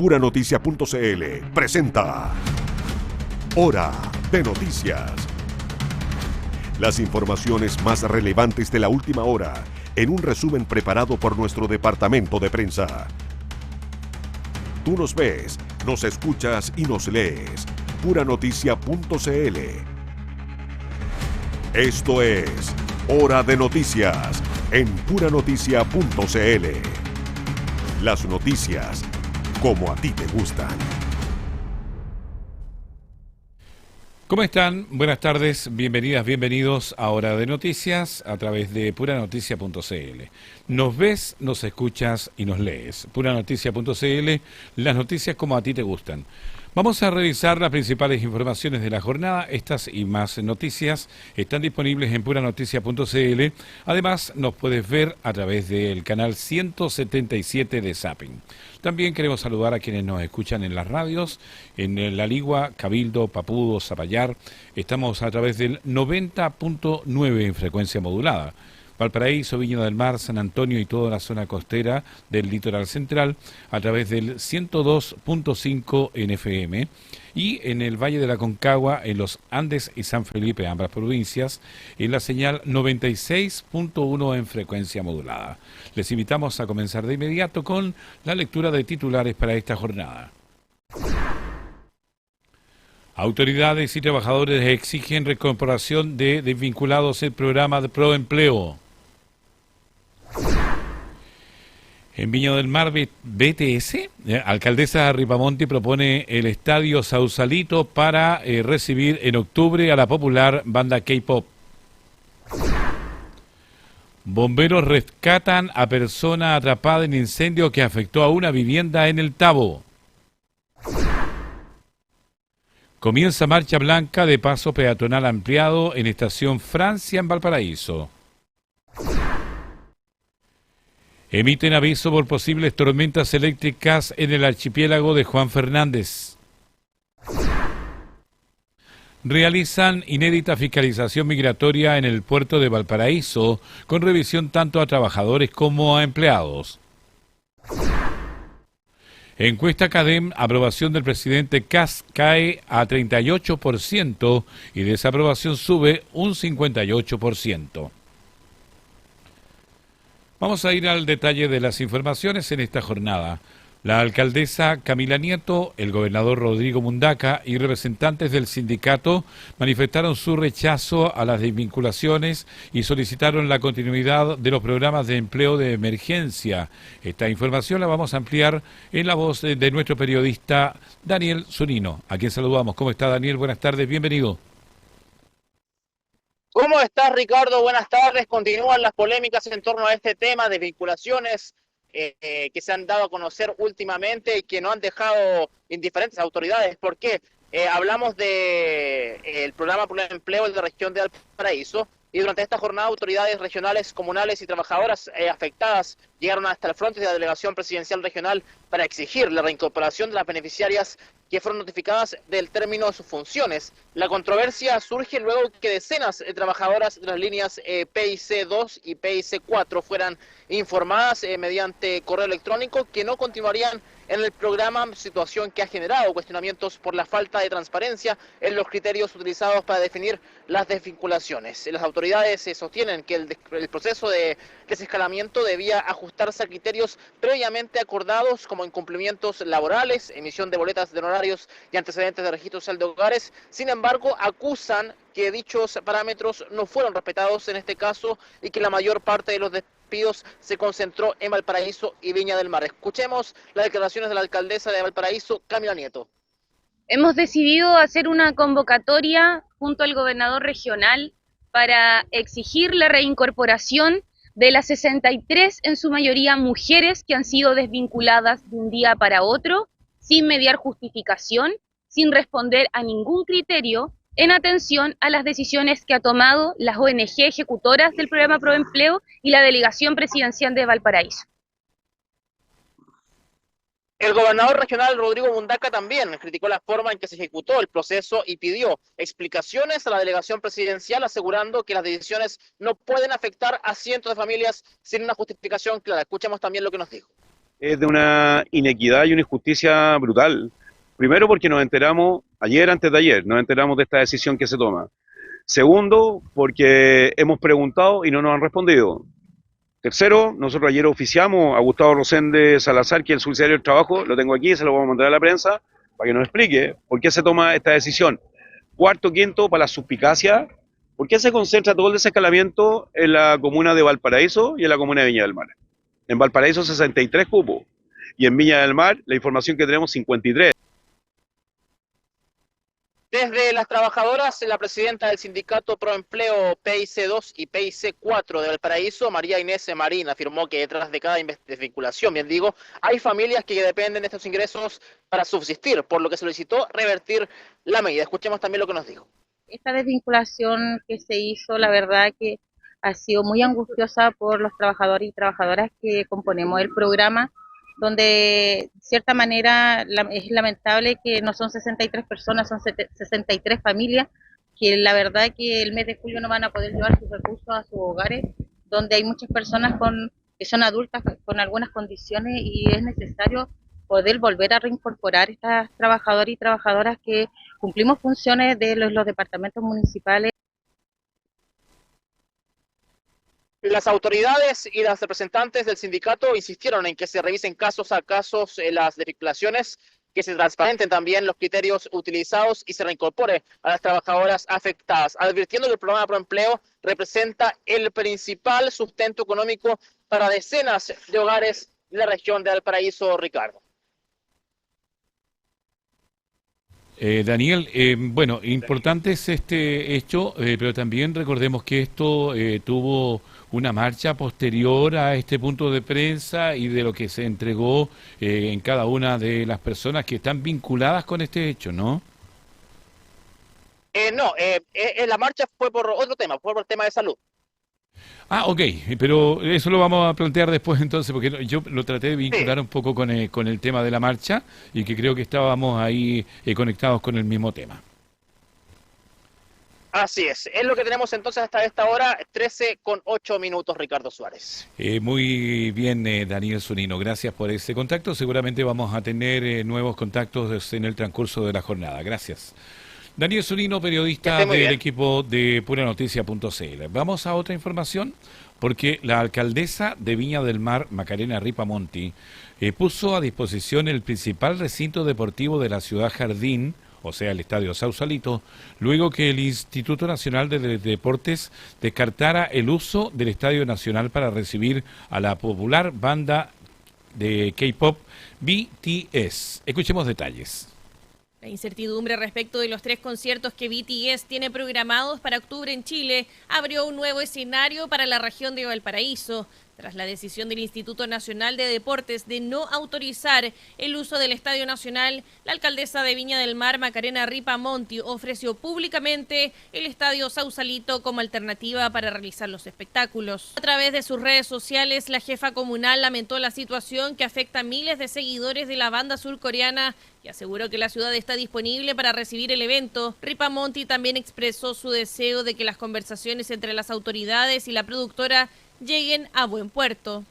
Puranoticia.cl presenta Hora de Noticias. Las informaciones más relevantes de la última hora en un resumen preparado por nuestro departamento de prensa. Tú nos ves, nos escuchas y nos lees. Puranoticia.cl. Esto es Hora de Noticias en Puranoticia.cl. Las noticias como a ti te gustan. ¿Cómo están? Buenas tardes, bienvenidas, bienvenidos a Hora de Noticias a través de Puranoticia.cl. Nos ves, nos escuchas y nos lees. Puranoticia.cl, las noticias como a ti te gustan. Vamos a revisar las principales informaciones de la jornada. Estas y más noticias están disponibles en Puranoticia.cl. Además, nos puedes ver a través del canal 177 de Zapping. También queremos saludar a quienes nos escuchan en las radios, en La Ligua, Cabildo, Papudo, Zapallar. Estamos a través del 90.9 en frecuencia modulada. Valparaíso, Viña del Mar, San Antonio y toda la zona costera del litoral central a través del 102.5 en FM y en el Valle de la Concagua, en los Andes y San Felipe, ambas provincias, en la señal 96.1 en frecuencia modulada. Les invitamos a comenzar de inmediato con la lectura de titulares para esta jornada. Autoridades y trabajadores exigen reincorporación de desvinculados del programa de Proempleo. En Viña del Mar, BTS, alcaldesa Ripamonti propone el estadio Sausalito para recibir en octubre a la popular banda K-pop. Bomberos rescatan a persona atrapada en incendio que afectó a una vivienda en el Tabo. Comienza marcha blanca de paso peatonal ampliado en Estación Francia en Valparaíso. Emiten aviso por posibles tormentas eléctricas en el archipiélago de Juan Fernández. Realizan inédita fiscalización migratoria en el puerto de Valparaíso, con revisión tanto a trabajadores como a empleados. Encuesta CADEM, aprobación del presidente Kast cae a 38% y desaprobación sube un 58%. Vamos a ir al detalle de las informaciones en esta jornada. La alcaldesa Camila Nieto, el gobernador Rodrigo Mundaca y representantes del sindicato manifestaron su rechazo a las desvinculaciones y solicitaron la continuidad de los programas de empleo de emergencia. Esta información la vamos a ampliar en la voz de nuestro periodista Daniel Zunino, a quien saludamos. ¿Cómo está, Daniel? Buenas tardes, bienvenido. ¿Cómo estás, Ricardo? Buenas tardes. Continúan las polémicas en torno a este tema de vinculaciones que se han dado a conocer últimamente y que no han dejado indiferentes autoridades. ¿Por qué? Hablamos del programa por el empleo de la región de Valparaíso y durante esta jornada autoridades regionales, comunales y trabajadoras afectadas llegaron hasta el frente de la delegación presidencial regional para exigir la reincorporación de las beneficiarias que fueron notificadas del término de sus funciones. La controversia surge luego que decenas de trabajadoras de las líneas PIC2 y PIC4 fueran informadas mediante correo electrónico que no continuarían en el programa, situación que ha generado cuestionamientos por la falta de transparencia en los criterios utilizados para definir las desvinculaciones. Las autoridades sostienen que el proceso de desescalamiento debía ajustarse a criterios previamente acordados como incumplimientos laborales, emisión de boletas de honorarios y antecedentes de registro social de hogares. Sin embargo, acusan que dichos parámetros no fueron respetados en este caso y que la mayor parte de los despidos se concentró en Valparaíso y Viña del Mar. Escuchemos las declaraciones de la alcaldesa de Valparaíso, Camila Nieto. Hemos decidido hacer una convocatoria junto al gobernador regional para exigir la reincorporación de las 63, en su mayoría mujeres, que han sido desvinculadas de un día para otro, sin mediar justificación, sin responder a ningún criterio, en atención a las decisiones que ha tomado las ONG ejecutoras del programa Proempleo y la delegación presidencial de Valparaíso. El gobernador regional Rodrigo Mundaca también criticó la forma en que se ejecutó el proceso y pidió explicaciones a la delegación presidencial, asegurando que las decisiones no pueden afectar a cientos de familias sin una justificación clara. Escuchemos también lo que nos dijo. es de una inequidad y una injusticia brutal. Primero porque nos enteramos ayer, antes de ayer, nos enteramos de esta decisión que se toma. Segundo, porque hemos preguntado y no nos han respondido. Tercero, nosotros ayer oficiamos a Gustavo Rosende Salazar, que es el subsecretario del Trabajo, lo tengo aquí, se lo vamos a mandar a la prensa, para que nos explique por qué se toma esta decisión. Cuarto, quinto, para la suspicacia, ¿por qué se concentra todo el desescalamiento en la comuna de Valparaíso y en la comuna de Viña del Mar? En Valparaíso 63 cupos, y en Viña del Mar, la información que tenemos, 53. Desde las trabajadoras, la presidenta del sindicato Proempleo PIC2 y PIC4 de Valparaíso, María Inés Marín, afirmó que detrás de cada desvinculación, bien digo, hay familias que dependen de estos ingresos para subsistir, por lo que solicitó revertir la medida. Escuchemos también lo que nos dijo. Esta desvinculación que se hizo, la verdad que ha sido muy angustiosa por los trabajadores y trabajadoras que componemos el programa, donde de cierta manera es lamentable que no son 63 personas, son 63 familias, que la verdad que el mes de julio no van a poder llevar sus recursos a sus hogares, donde hay muchas personas que son adultas con algunas condiciones y es necesario poder volver a reincorporar a estas trabajadoras y trabajadoras que cumplimos funciones de los departamentos municipales. Las autoridades y las representantes del sindicato insistieron en que se revisen casos a casos las desvinculaciones, que se transparenten también los criterios utilizados y se reincorpore a las trabajadoras afectadas, advirtiendo que el programa Proempleo representa el principal sustento económico para decenas de hogares de la región de Valparaíso, Ricardo. Daniel, bueno, importante es este hecho, pero también recordemos que esto tuvo una marcha posterior a este punto de prensa y de lo que se entregó en cada una de las personas que están vinculadas con este hecho, ¿no? No, la marcha fue por otro tema, fue por el tema de salud. Ah, ok, pero eso lo vamos a plantear después entonces, porque yo lo traté de vincular un poco con el tema de la marcha y que creo que estábamos ahí conectados con el mismo tema. Así es lo que tenemos entonces hasta esta hora, 13:08, Ricardo Suárez. Muy bien, Daniel Zunino, gracias por ese contacto. Seguramente vamos a tener nuevos contactos en el transcurso de la jornada. Gracias. Daniel Zunino, periodista del equipo de puranoticias.cl. Vamos a otra información, porque la alcaldesa de Viña del Mar, Macarena Ripamonti, puso a disposición el principal recinto deportivo de la ciudad Jardín, o sea, el Estadio Sausalito, luego que el Instituto Nacional de Deportes descartara el uso del Estadio Nacional para recibir a la popular banda de K-pop BTS. Escuchemos detalles. La incertidumbre respecto de los 3 conciertos que BTS tiene programados para octubre en Chile abrió un nuevo escenario para la región de Valparaíso. Tras la decisión del Instituto Nacional de Deportes de no autorizar el uso del Estadio Nacional, la alcaldesa de Viña del Mar, Macarena Ripamonti, ofreció públicamente el Estadio Sausalito como alternativa para realizar los espectáculos. A través de sus redes sociales, la jefa comunal lamentó la situación que afecta a miles de seguidores de la banda surcoreana y aseguró que la ciudad está disponible para recibir el evento. Ripamonti también expresó su deseo de que las conversaciones entre las autoridades y la productora lleguen a buen puerto.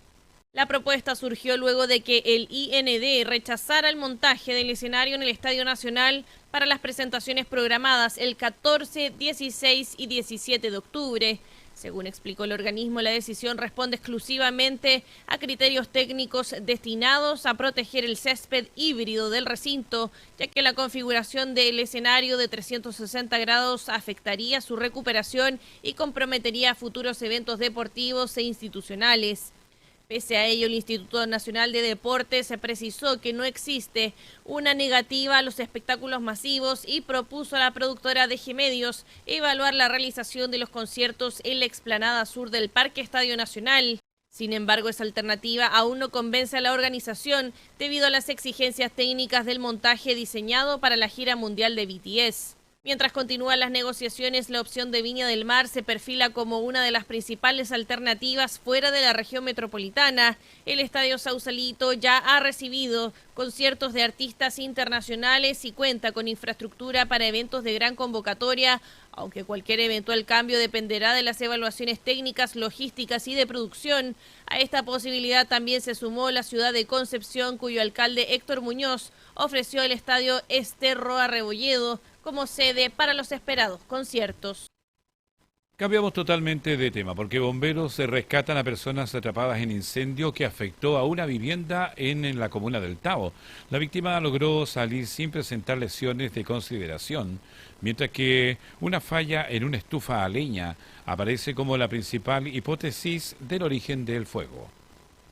La propuesta surgió luego de que el IND rechazara el montaje del escenario en el Estadio Nacional para las presentaciones programadas el 14, 16 y 17 de octubre. Según explicó el organismo, la decisión responde exclusivamente a criterios técnicos destinados a proteger el césped híbrido del recinto, ya que la configuración del escenario de 360 grados afectaría su recuperación y comprometería futuros eventos deportivos e institucionales. Pese a ello, el Instituto Nacional de Deportes se precisó que no existe una negativa a los espectáculos masivos y propuso a la productora DG Medios evaluar la realización de los conciertos en la explanada sur del Parque Estadio Nacional. Sin embargo, esa alternativa aún no convence a la organización debido a las exigencias técnicas del montaje diseñado para la gira mundial de BTS. Mientras continúan las negociaciones, la opción de Viña del Mar se perfila como una de las principales alternativas fuera de la región metropolitana. El Estadio Sausalito ya ha recibido conciertos de artistas internacionales y cuenta con infraestructura para eventos de gran convocatoria, aunque cualquier eventual cambio dependerá de las evaluaciones técnicas, logísticas y de producción. A esta posibilidad también se sumó la ciudad de Concepción, cuyo alcalde Héctor Muñoz ofreció el Estadio Roa Rebolledo como sede para los esperados conciertos. Cambiamos totalmente de tema porque bomberos rescatan a personas atrapadas en incendio que afectó a una vivienda en la comuna del Tabo. La víctima logró salir sin presentar lesiones de consideración, mientras que una falla en una estufa a leña aparece como la principal hipótesis del origen del fuego.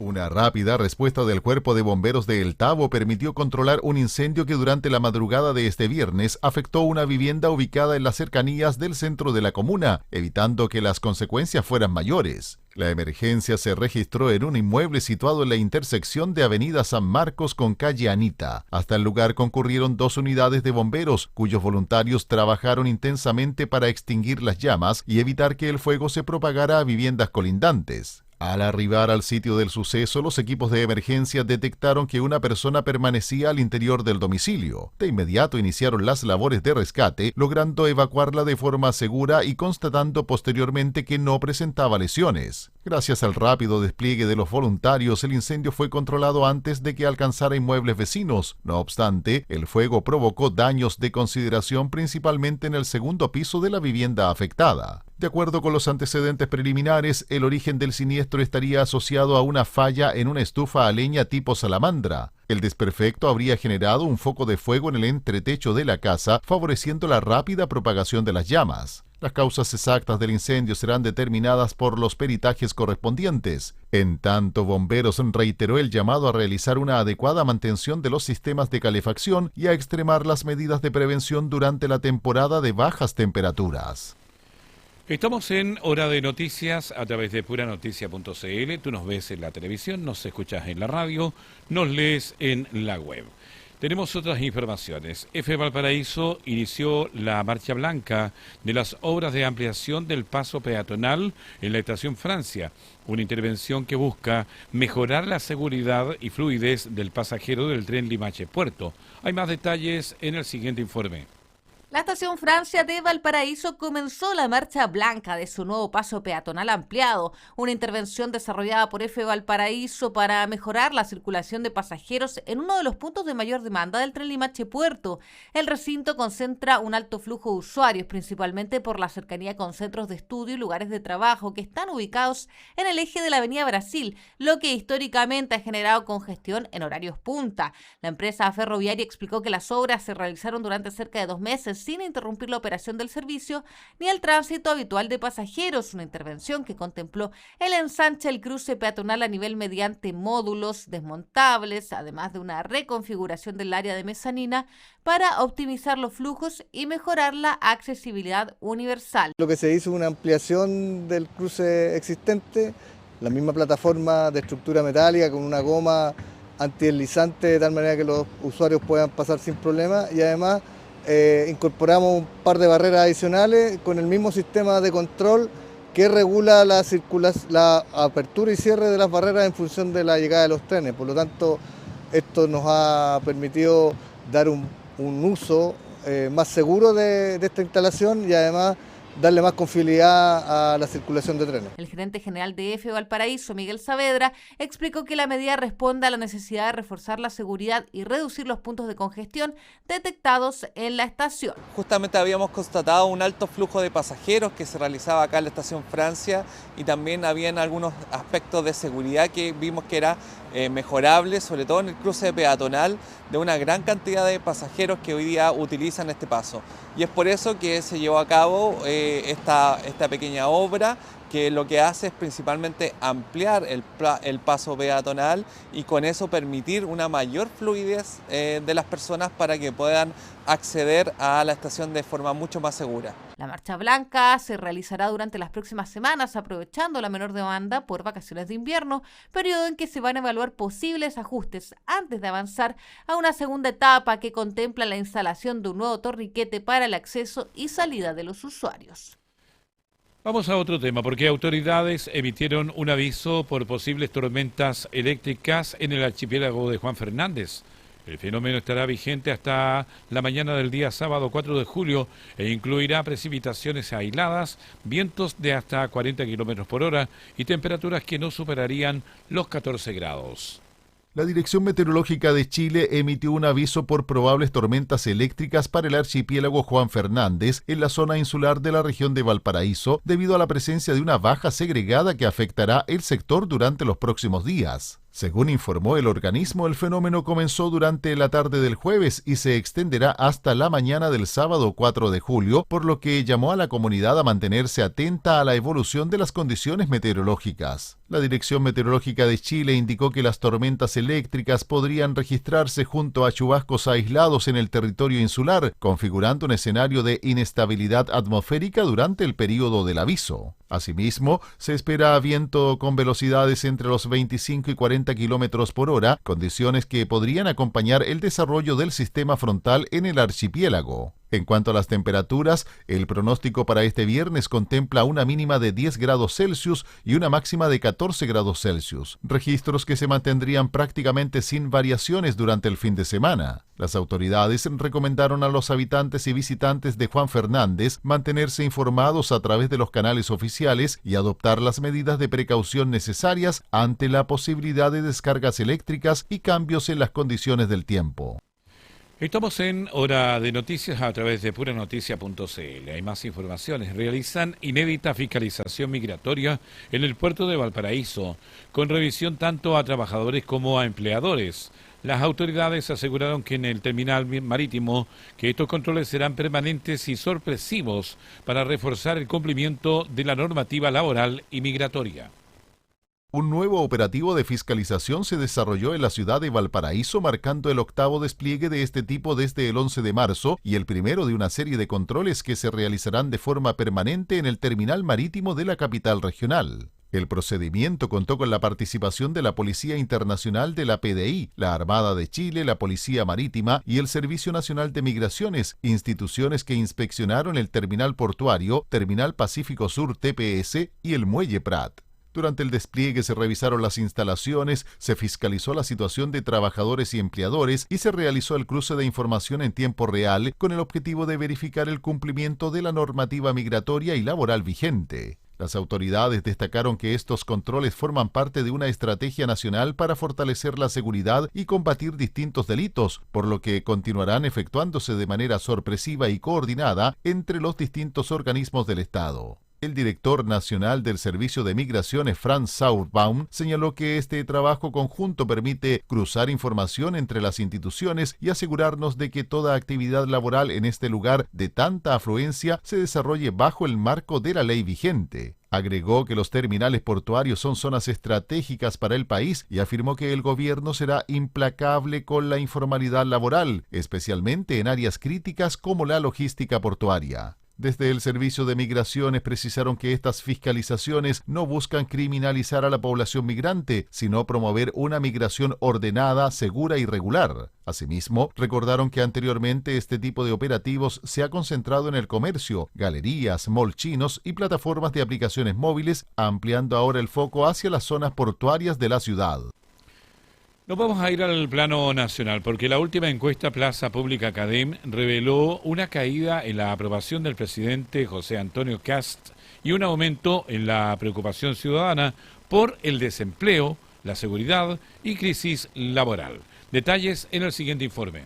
Una rápida respuesta del Cuerpo de Bomberos de El Tabo permitió controlar un incendio que durante la madrugada de este viernes afectó una vivienda ubicada en las cercanías del centro de la comuna, evitando que las consecuencias fueran mayores. La emergencia se registró en un inmueble situado en la intersección de Avenida San Marcos con calle Anita. Hasta el lugar concurrieron 2 unidades de bomberos, cuyos voluntarios trabajaron intensamente para extinguir las llamas y evitar que el fuego se propagara a viviendas colindantes. Al arribar al sitio del suceso, los equipos de emergencia detectaron que una persona permanecía al interior del domicilio. De inmediato iniciaron las labores de rescate, logrando evacuarla de forma segura y constatando posteriormente que no presentaba lesiones. Gracias al rápido despliegue de los voluntarios, el incendio fue controlado antes de que alcanzara inmuebles vecinos. No obstante, el fuego provocó daños de consideración principalmente en el segundo piso de la vivienda afectada. De acuerdo con los antecedentes preliminares, el origen del siniestro estaría asociado a una falla en una estufa a leña tipo salamandra. El desperfecto habría generado un foco de fuego en el entretecho de la casa, favoreciendo la rápida propagación de las llamas. Las causas exactas del incendio serán determinadas por los peritajes correspondientes. En tanto, Bomberos reiteró el llamado a realizar una adecuada mantención de los sistemas de calefacción y a extremar las medidas de prevención durante la temporada de bajas temperaturas. Estamos en Hora de Noticias a través de puranoticia.cl. Tú nos ves en la televisión, nos escuchas en la radio, nos lees en la web. Tenemos otras informaciones. EFE Valparaíso inició la marcha blanca de las obras de ampliación del paso peatonal en la estación Francia, una intervención que busca mejorar la seguridad y fluidez del pasajero del tren Limache-Puerto. Hay más detalles en el siguiente informe. La estación Francia de Valparaíso comenzó la marcha blanca de su nuevo paso peatonal ampliado, una intervención desarrollada por EFE Valparaíso para mejorar la circulación de pasajeros en uno de los puntos de mayor demanda del tren Limache-Puerto. El recinto concentra un alto flujo de usuarios, principalmente por la cercanía con centros de estudio y lugares de trabajo que están ubicados en el eje de la Avenida Brasil, lo que históricamente ha generado congestión en horarios punta. La empresa ferroviaria explicó que las obras se realizaron durante cerca de 2 meses sin interrumpir la operación del servicio ni el tránsito habitual de pasajeros, una intervención que contempló el ensanche del cruce peatonal a nivel mediante módulos desmontables, además de una reconfiguración del área de mezanina para optimizar los flujos y mejorar la accesibilidad universal. Lo que se hizo una ampliación del cruce existente, la misma plataforma de estructura metálica con una goma antideslizante de tal manera que los usuarios puedan pasar sin problema, y además incorporamos un par de barreras adicionales con el mismo sistema de control que regula la apertura y cierre de las barreras en función de la llegada de los trenes. Por lo tanto, esto nos ha permitido dar un uso más seguro de esta instalación y además darle más confiabilidad a la circulación de trenes. El gerente general de EFE Valparaíso, Miguel Saavedra, explicó que la medida responde a la necesidad de reforzar la seguridad y reducir los puntos de congestión detectados en la estación. Justamente habíamos constatado un alto flujo de pasajeros que se realizaba acá en la estación Francia y también habían algunos aspectos de seguridad que vimos que era mejorable, sobre todo en el cruce peatonal de una gran cantidad de pasajeros que hoy día utilizan este paso. Y es por eso que se llevó a cabo esta pequeña obra, que lo que hace es principalmente ampliar el paso peatonal y con eso permitir una mayor fluidez de las personas para que puedan acceder a la estación de forma mucho más segura. La marcha blanca se realizará durante las próximas semanas, aprovechando la menor demanda por vacaciones de invierno, periodo en que se van a evaluar posibles ajustes antes de avanzar a una segunda etapa que contempla la instalación de un nuevo torniquete para el acceso y salida de los usuarios. Vamos a otro tema, porque autoridades emitieron un aviso por posibles tormentas eléctricas en el archipiélago de Juan Fernández. El fenómeno estará vigente hasta la mañana del día sábado 4 de julio e incluirá precipitaciones aisladas, vientos de hasta 40 km por hora y temperaturas que no superarían los 14 grados. La Dirección Meteorológica de Chile emitió un aviso por probables tormentas eléctricas para el archipiélago Juan Fernández en la zona insular de la región de Valparaíso debido a la presencia de una baja segregada que afectará el sector durante los próximos días. Según informó el organismo, el fenómeno comenzó durante la tarde del jueves y se extenderá hasta la mañana del sábado 4 de julio, por lo que llamó a la comunidad a mantenerse atenta a la evolución de las condiciones meteorológicas. La Dirección Meteorológica de Chile indicó que las tormentas eléctricas podrían registrarse junto a chubascos aislados en el territorio insular, configurando un escenario de inestabilidad atmosférica durante el período del aviso. Asimismo, se espera viento con velocidades entre los 25 y 40 km por hora, condiciones que podrían acompañar el desarrollo del sistema frontal en el archipiélago. En cuanto a las temperaturas, el pronóstico para este viernes contempla una mínima de 10 grados Celsius y una máxima de 14 grados Celsius, registros que se mantendrían prácticamente sin variaciones durante el fin de semana. Las autoridades recomendaron a los habitantes y visitantes de Juan Fernández mantenerse informados a través de los canales oficiales y adoptar las medidas de precaución necesarias ante la posibilidad de descargas eléctricas y cambios en las condiciones del tiempo. Estamos en Hora de Noticias a través de puranoticias.cl. Hay más informaciones. Realizan inédita fiscalización migratoria en el puerto de Valparaíso, con revisión tanto a trabajadores como a empleadores. Las autoridades aseguraron que en el terminal marítimo que estos controles serán permanentes y sorpresivos para reforzar el cumplimiento de la normativa laboral y migratoria. Un nuevo operativo de fiscalización se desarrolló en la ciudad de Valparaíso, marcando el 8º despliegue de este tipo desde el 11 de marzo y el primero de una serie de controles que se realizarán de forma permanente en el terminal marítimo de la capital regional. El procedimiento contó con la participación de la Policía Internacional de la PDI, la Armada de Chile, la Policía Marítima y el Servicio Nacional de Migraciones, instituciones que inspeccionaron el terminal portuario, Terminal Pacífico Sur TPS y el Muelle Prat. Durante el despliegue se revisaron las instalaciones, se fiscalizó la situación de trabajadores y empleadores y se realizó el cruce de información en tiempo real con el objetivo de verificar el cumplimiento de la normativa migratoria y laboral vigente. Las autoridades destacaron que estos controles forman parte de una estrategia nacional para fortalecer la seguridad y combatir distintos delitos, por lo que continuarán efectuándose de manera sorpresiva y coordinada entre los distintos organismos del Estado. El director nacional del Servicio de Migraciones, Franz Sauerbaum, señaló que este trabajo conjunto permite cruzar información entre las instituciones y asegurarnos de que toda actividad laboral en este lugar de tanta afluencia se desarrolle bajo el marco de la ley vigente. Agregó que los terminales portuarios son zonas estratégicas para el país y afirmó que el gobierno será implacable con la informalidad laboral, especialmente en áreas críticas como la logística portuaria. Desde el Servicio de Migraciones precisaron que estas fiscalizaciones no buscan criminalizar a la población migrante, sino promover una migración ordenada, segura y regular. Asimismo, recordaron que anteriormente este tipo de operativos se ha concentrado en el comercio, galerías, mall chinos y plataformas de aplicaciones móviles, ampliando ahora el foco hacia las zonas portuarias de la ciudad. Nos vamos a ir al plano nacional porque la última encuesta Plaza Pública CADEM reveló una caída en la aprobación del presidente José Antonio Kast y un aumento en la preocupación ciudadana por el desempleo, la seguridad y crisis laboral. Detalles en el siguiente informe.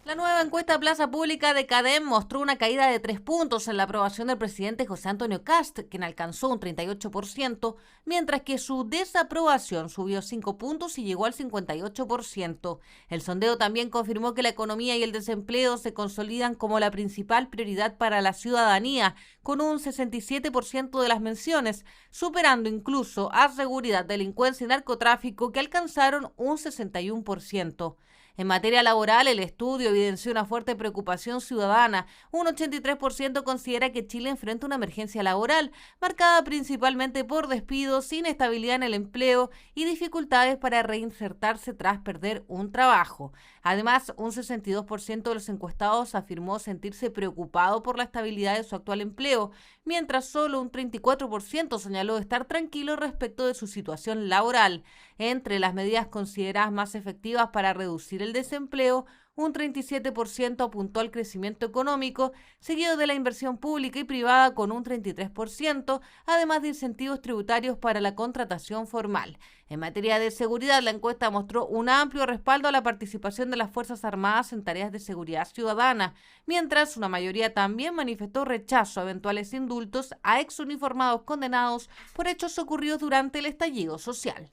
La nueva encuesta Plaza Pública de CADEM mostró una caída de 3 puntos en la aprobación del presidente José Antonio Kast, quien alcanzó un 38%, mientras que su desaprobación subió 5 puntos y llegó al 58%. El sondeo también confirmó que la economía y el desempleo se consolidan como la principal prioridad para la ciudadanía, con un 67% de las menciones, superando incluso a seguridad, delincuencia y narcotráfico, que alcanzaron un 61%. En materia laboral, el estudio evidenció una fuerte preocupación ciudadana. Un 83% considera que Chile enfrenta una emergencia laboral, marcada principalmente por despidos, inestabilidad en el empleo y dificultades para reinsertarse tras perder un trabajo. Además, un 62% de los encuestados afirmó sentirse preocupado por la estabilidad de su actual empleo, mientras solo un 34% señaló estar tranquilo respecto de su situación laboral. Entre las medidas consideradas más efectivas para reducir el desempleo, un 37% apuntó al crecimiento económico, seguido de la inversión pública y privada con un 33%, además de incentivos tributarios para la contratación formal. En materia de seguridad, la encuesta mostró un amplio respaldo a la participación de las Fuerzas Armadas en tareas de seguridad ciudadana, mientras una mayoría también manifestó rechazo a eventuales indultos a exuniformados condenados por hechos ocurridos durante el estallido social.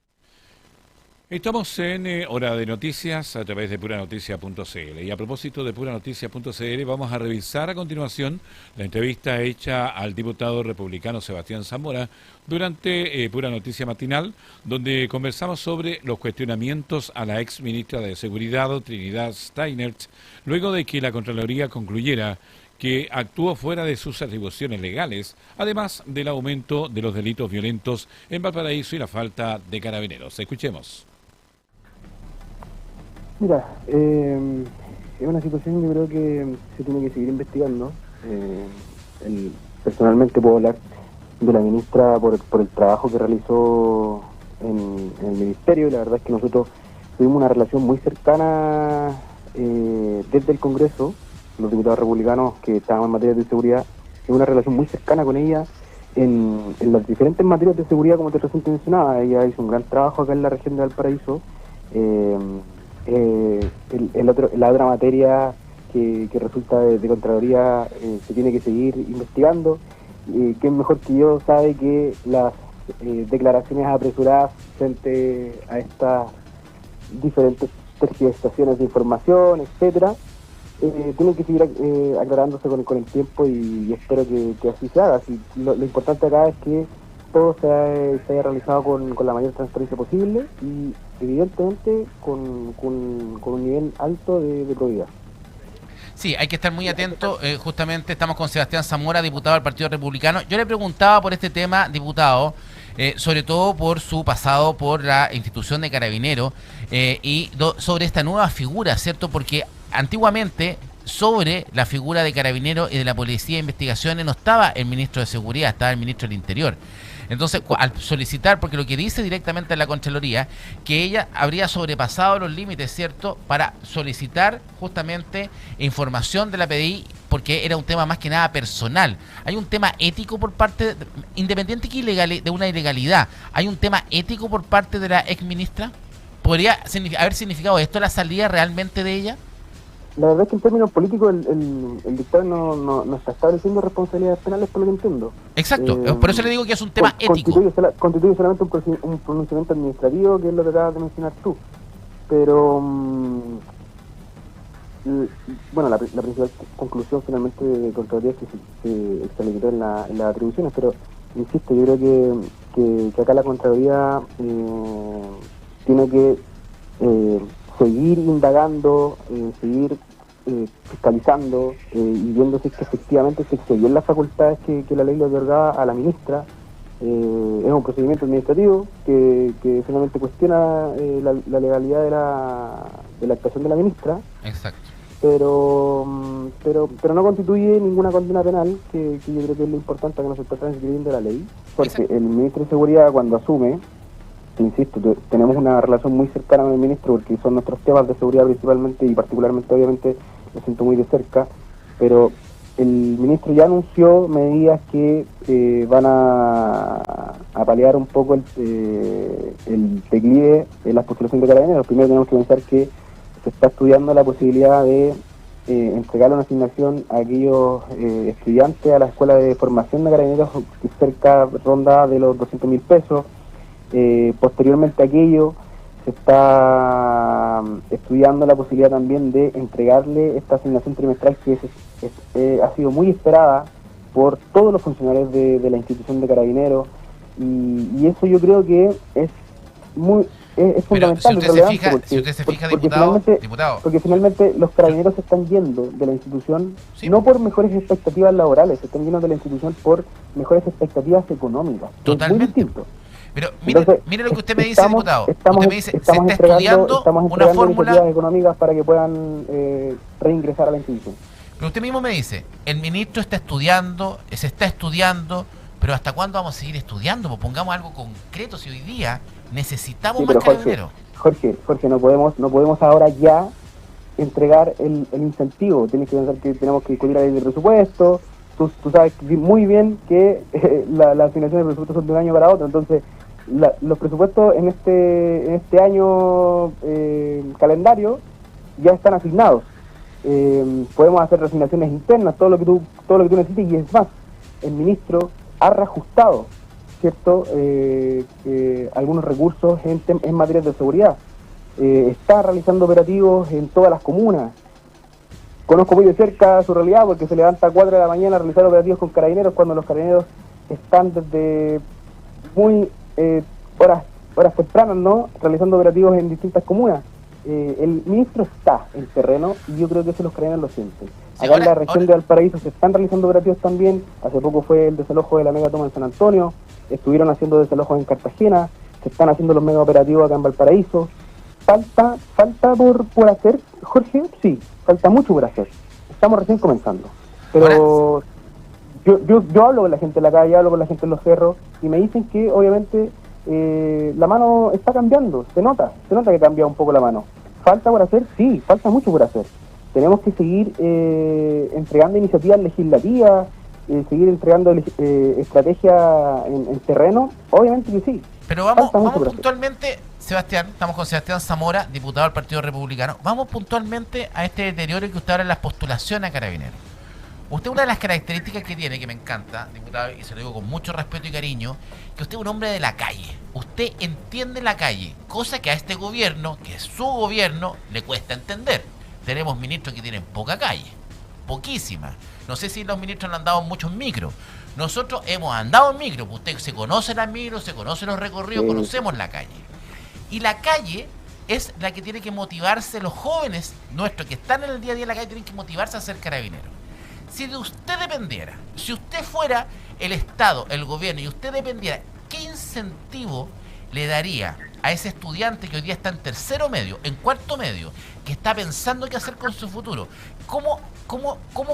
Estamos en Hora de Noticias a través de Puranoticia.cl y a propósito de Puranoticia.cl vamos a revisar a continuación la entrevista hecha al diputado republicano Sebastián Zamora durante Pura Noticia Matinal, donde conversamos sobre los cuestionamientos a la ex ministra de Seguridad, Trinidad Steinert, luego de que la Contraloría concluyera que actuó fuera de sus atribuciones legales, además del aumento de los delitos violentos en Valparaíso y la falta de carabineros. Escuchemos. Mira, es una situación que yo creo que se tiene que seguir investigando. Personalmente puedo hablar de la ministra por el trabajo que realizó en el ministerio. La verdad es que nosotros tuvimos una relación muy cercana desde el Congreso, los diputados republicanos que estaban en materia de seguridad, una relación muy cercana con ella en las diferentes materias de seguridad, como te recién mencionaba. Ella hizo un gran trabajo acá en la región de Valparaíso. La otra materia que resulta de Contraloría se tiene que seguir investigando. Quien mejor que yo sabe que las declaraciones apresuradas frente a estas diferentes tergiversaciones de información, etcétera, tienen que seguir aclarándose con el tiempo y espero que así se haga. Lo importante acá es que todo se haya realizado con la mayor transparencia posible y evidentemente con un nivel alto de probidad. Sí, hay que estar muy atento. Justamente estamos con Sebastián Zamora, diputado del Partido Republicano. Yo le preguntaba por este tema, diputado, sobre todo por su pasado por la institución de Carabineros y sobre esta nueva figura, ¿cierto? Porque antiguamente sobre la figura de Carabineros y de la Policía de Investigaciones no estaba el ministro de Seguridad, estaba el ministro del Interior. Entonces, al solicitar, porque lo que dice directamente la Contraloría, que ella habría sobrepasado los límites, ¿cierto?, para solicitar justamente información de la PDI, porque era un tema más que nada personal. Hay un tema ético por parte, independiente que de una ilegalidad, hay un tema ético por parte de la exministra. ¿Podría haber significado esto la salida realmente de ella? La verdad es que en términos políticos el dictamen no está estableciendo responsabilidades penales, por lo que entiendo. Exacto, por eso le digo que es un tema ético. Constituye solamente un pronunciamiento administrativo, que es lo que acabas de mencionar tú. Pero, bueno, la principal conclusión finalmente de Contraloría es que se extralimitó en las atribuciones, pero, insisto, yo creo que acá la Contraloría tiene que seguir indagando, seguir fiscalizando y viendo si es que efectivamente se excedió en las facultades que la ley le otorgaba a la ministra. Es un procedimiento administrativo que finalmente cuestiona la legalidad de la actuación de la ministra. Exacto. Pero no constituye ninguna condena penal, que yo creo que es lo importante, que no se está transgrediendo la ley, porque exacto, el ministro de Seguridad, cuando asume, insisto, tenemos una relación muy cercana con el ministro porque son nuestros temas de seguridad principalmente y particularmente, obviamente, lo siento muy de cerca, pero el ministro ya anunció medidas que van a paliar un poco el declive de las postulaciones de Carabineros. Primero tenemos que pensar que se está estudiando la posibilidad de entregar una asignación a aquellos estudiantes a la escuela de formación de Carabineros, que cerca ronda de los 200.000 pesos. Posteriormente a aquello se está estudiando la posibilidad también de entregarle esta asignación trimestral que ha sido muy esperada por todos los funcionarios de la institución de Carabineros y eso yo creo que es es fundamental, si usted se fija, diputado, porque finalmente los carabineros se están yendo de la institución no por mejores expectativas laborales, se están yendo de la institución por mejores expectativas económicas. Totalmente. Es muy distinto. Pero mire lo que usted me dice, diputado. Usted me dice, se está estudiando una fórmula iniciativas económicas para que puedan reingresar a la institución. Pero usted mismo me dice, el ministro se está estudiando, pero ¿hasta cuándo vamos a seguir estudiando? Pues pongamos algo concreto, si hoy día necesitamos más carabineros. Jorge, no podemos ahora ya entregar el incentivo. Tienes que pensar que tenemos que discutir la ley de presupuesto. Tú sabes muy bien que la asignación de presupuestos son de un año para otro, entonces los presupuestos en este año calendario ya están asignados. Podemos hacer reasignaciones internas, todo lo que tú necesites, y es más, el ministro ha reajustado, ¿cierto? Algunos recursos en materia de seguridad. Está realizando operativos en todas las comunas. Conozco muy de cerca su realidad porque se levanta a 4 de la mañana a realizar operativos con carabineros cuando los carabineros están desde muy horas tempranas, ¿no?, realizando operativos en distintas comunas. El ministro está en terreno y yo creo que eso los carabineros lo sienten. Acá en la región de Valparaíso se están realizando operativos también. Hace poco fue el desalojo de la megatoma en San Antonio, estuvieron haciendo desalojos en Cartagena, se están haciendo los mega operativos acá en Valparaíso. Falta por hacer, Jorge, sí, falta mucho por hacer. Estamos recién comenzando. Pero yo hablo con la gente en la calle, hablo con la gente en los cerros y me dicen que obviamente la mano está cambiando, se nota que cambia un poco la mano. ¿Falta por hacer? Sí, falta mucho por hacer. Tenemos que seguir entregando iniciativas legislativas, seguir entregando estrategia en terreno, obviamente que sí. Pero vamos puntualmente, Sebastián, estamos con Sebastián Zamora, diputado del Partido Republicano. Vamos puntualmente a este deterioro que usted habla en las postulaciones a Carabineros. Usted, una de las características que tiene, que me encanta, diputado, y se lo digo con mucho respeto y cariño, que usted es un hombre de la calle. Usted entiende la calle, cosa que a este gobierno, que es su gobierno, le cuesta entender. Tenemos ministros que tienen poca calle, poquísima. No sé si los ministros han andado en muchos micros. Nosotros hemos andado en micro, usted se conoce las micros, se conoce los recorridos, conocemos la calle. Y la calle es la que tiene que motivarse, los jóvenes nuestros que están en el día a día en la calle tienen que motivarse a ser carabineros. Si de usted dependiera, si usted fuera el Estado, el gobierno, y usted dependiera, ¿qué incentivo le daría a ese estudiante que hoy día está en tercero medio, en cuarto medio, que está pensando qué hacer con su futuro? ¿Cómo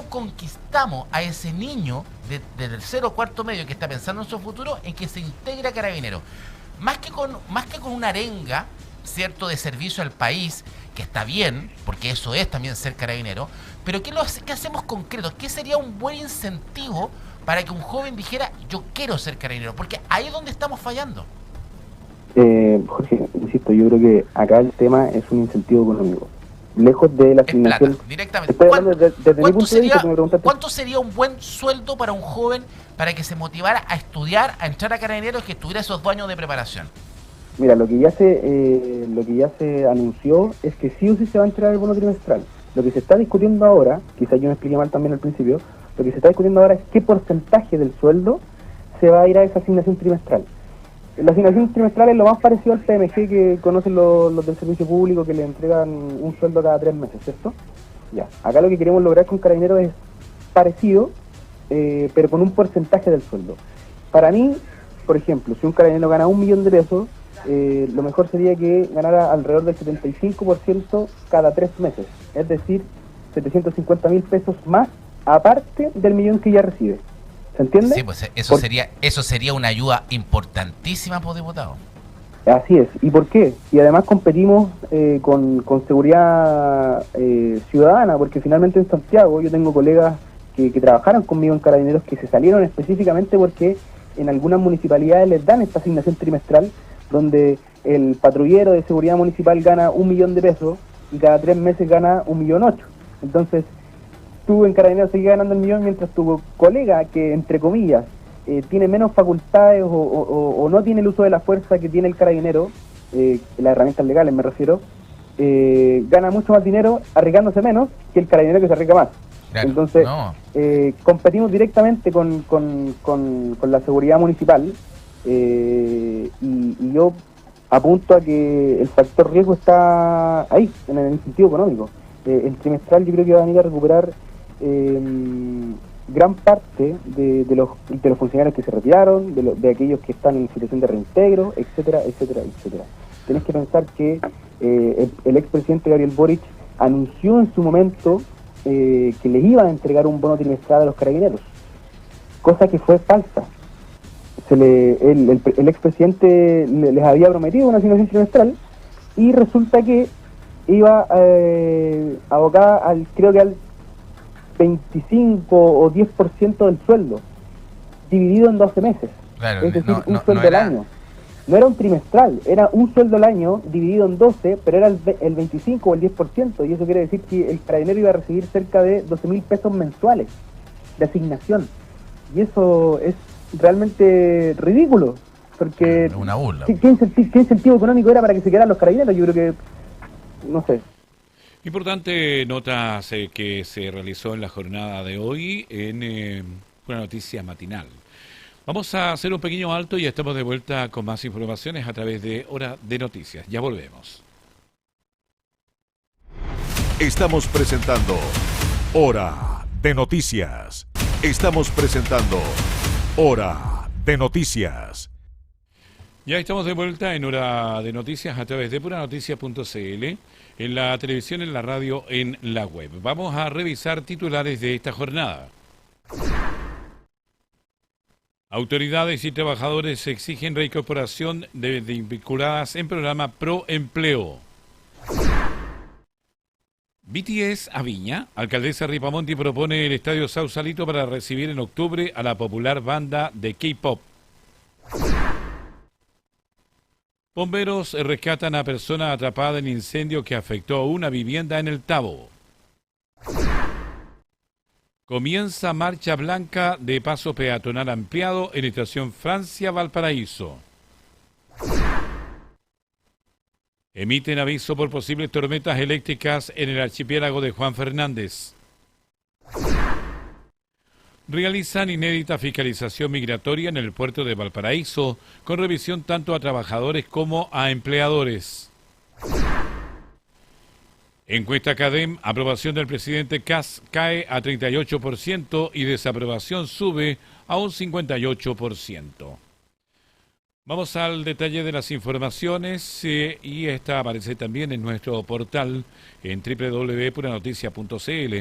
conquistamos a ese niño de tercero o cuarto medio que está pensando en su futuro en que se integre a Carabineros? Más que con una arenga, ¿cierto?, de servicio al país, que está bien, porque eso es también ser carabinero, pero ¿qué hacemos concreto? ¿Qué sería un buen incentivo para que un joven dijera, yo quiero ser carabinero? Porque ahí es donde estamos fallando. Jorge, insisto, yo creo que acá el tema es un incentivo económico. Lejos de la asignación. Directamente. ¿Cuánto sería un buen sueldo para un joven para que se motivara a estudiar, a entrar a Carabineros, que tuviera esos 2 años de preparación? Mira, lo que ya se anunció es que sí o sí se va a entregar el bono trimestral. Lo que se está discutiendo ahora, quizás yo me expliqué mal también al principio, lo que se está discutiendo ahora es qué porcentaje del sueldo se va a ir a esa asignación trimestral. La asignación trimestral es lo más parecido al PMG que conocen los del servicio público, que le entregan un sueldo cada 3 meses, ¿cierto? Ya, acá lo que queremos lograr con Carabineros es parecido, pero con un porcentaje del sueldo. Para mí, por ejemplo, si un carabinero gana 1 millón de pesos, lo mejor sería que ganara alrededor del 75% cada 3 meses, es decir, 750.000 pesos más, aparte del millón que ya recibe. ¿Se entiende? Sí, pues eso sería una ayuda importantísima, por diputado. Así es. ¿Y por qué? Y además competimos con seguridad ciudadana, porque finalmente en Santiago yo tengo colegas que trabajaron conmigo en Carabineros que se salieron específicamente porque en algunas municipalidades les dan esta asignación trimestral, donde el patrullero de seguridad municipal gana 1 millón de pesos y cada 3 meses gana 1,8 millones. Entonces, tú en Carabineros seguís ganando el millón, mientras tu colega, que entre comillas tiene menos facultades o no tiene el uso de la fuerza que tiene el carabinero, las herramientas legales me refiero, gana mucho más dinero arriesgándose menos que el carabinero que se arriesga más. Claro, entonces, competimos directamente con la seguridad municipal, y yo apunto a que el factor riesgo está ahí, en el incentivo económico. El trimestral yo creo que va a venir a recuperar gran parte de los funcionarios que se retiraron, de aquellos que están en situación de reintegro, etcétera, etcétera, etcétera. Tenés que pensar que el expresidente Gabriel Boric anunció en su momento que les iban a entregar un bono trimestral a los carabineros, cosa que fue falsa. El expresidente les había prometido una asignación trimestral y resulta que iba abocada creo que al 25 o 10% del sueldo, dividido en 12 meses. Claro, es decir, un sueldo al año. No era un trimestral, era un sueldo al año dividido en 12, pero era el 25 o el 10%, y eso quiere decir que el carabinero iba a recibir cerca de 12.000 pesos mensuales de asignación. Y eso es realmente ridículo, porque una burla. ¿Qué incentivo económico era para que se quedaran los carabineros? Yo creo que, no sé. Importante nota que se realizó en la jornada de hoy en una noticia matinal. Vamos a hacer un pequeño alto y estamos de vuelta con más informaciones a través de Hora de Noticias. Ya volvemos. Estamos presentando Hora de Noticias. Estamos presentando Hora de Noticias. Ya estamos de vuelta en Hora de Noticias a través de puranoticia.cl, en la televisión, en la radio, en la web. Vamos a revisar titulares de esta jornada. Autoridades y trabajadores exigen reincorporación de vinculadas en programa Pro Empleo. BTS a Viña. Alcaldesa Ripamonti propone el Estadio Sausalito para recibir en octubre a la popular banda de K-pop. Bomberos rescatan a persona atrapada en incendio que afectó una vivienda en el Tabo. Comienza marcha blanca de paso peatonal ampliado en estación Francia-Valparaíso. Emiten aviso por posibles tormentas eléctricas en el archipiélago de Juan Fernández. Realizan inédita fiscalización migratoria en el puerto de Valparaíso, con revisión tanto a trabajadores como a empleadores. Encuesta CADEM, aprobación del presidente Kast cae a 38% y desaprobación sube a un 58%. Vamos al detalle de las informaciones y esta aparece también en nuestro portal en www.puranoticia.cl.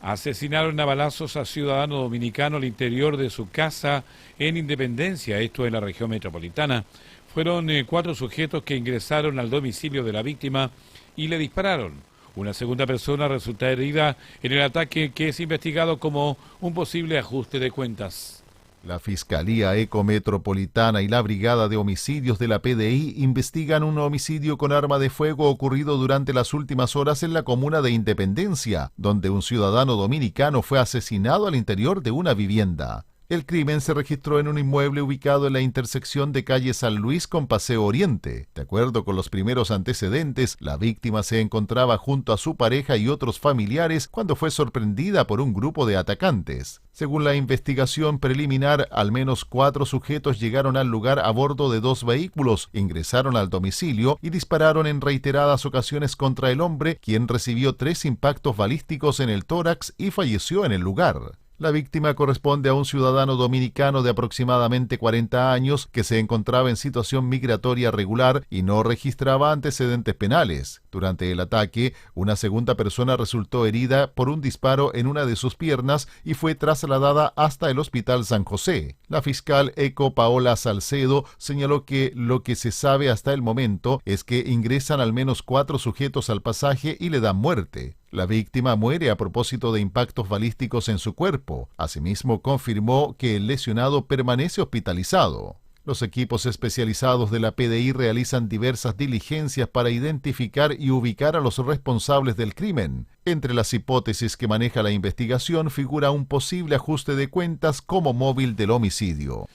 Asesinaron a balazos a ciudadano dominicano al interior de su casa en Independencia, esto en la región metropolitana. Fueron 4 sujetos que ingresaron al domicilio de la víctima y le dispararon. Una segunda persona resulta herida en el ataque, que es investigado como un posible ajuste de cuentas. La Fiscalía Ecometropolitana y la Brigada de Homicidios de la PDI investigan un homicidio con arma de fuego ocurrido durante las últimas horas en la comuna de Independencia, donde un ciudadano dominicano fue asesinado al interior de una vivienda. El crimen se registró en un inmueble ubicado en la intersección de calle San Luis con Paseo Oriente. De acuerdo con los primeros antecedentes, la víctima se encontraba junto a su pareja y otros familiares cuando fue sorprendida por un grupo de atacantes. Según la investigación preliminar, al menos 4 sujetos llegaron al lugar a bordo de 2 vehículos, ingresaron al domicilio y dispararon en reiteradas ocasiones contra el hombre, quien recibió 3 impactos balísticos en el tórax y falleció en el lugar. La víctima corresponde a un ciudadano dominicano de aproximadamente 40 años que se encontraba en situación migratoria regular y no registraba antecedentes penales. Durante el ataque, una segunda persona resultó herida por un disparo en una de sus piernas y fue trasladada hasta el Hospital San José. La fiscal Eco Paola Salcedo señaló que lo que se sabe hasta el momento es que ingresan al menos 4 sujetos al pasaje y le dan muerte. La víctima muere a propósito de impactos balísticos en su cuerpo. Asimismo, confirmó que el lesionado permanece hospitalizado. Los equipos especializados de la PDI realizan diversas diligencias para identificar y ubicar a los responsables del crimen. Entre las hipótesis que maneja la investigación figura un posible ajuste de cuentas como móvil del homicidio.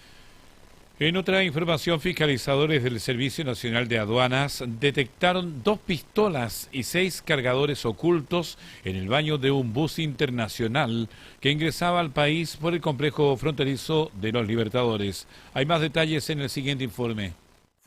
En otra información, fiscalizadores del Servicio Nacional de Aduanas detectaron 2 pistolas y 6 cargadores ocultos en el baño de un bus internacional que ingresaba al país por el complejo fronterizo de Los Libertadores. Hay más detalles en el siguiente informe.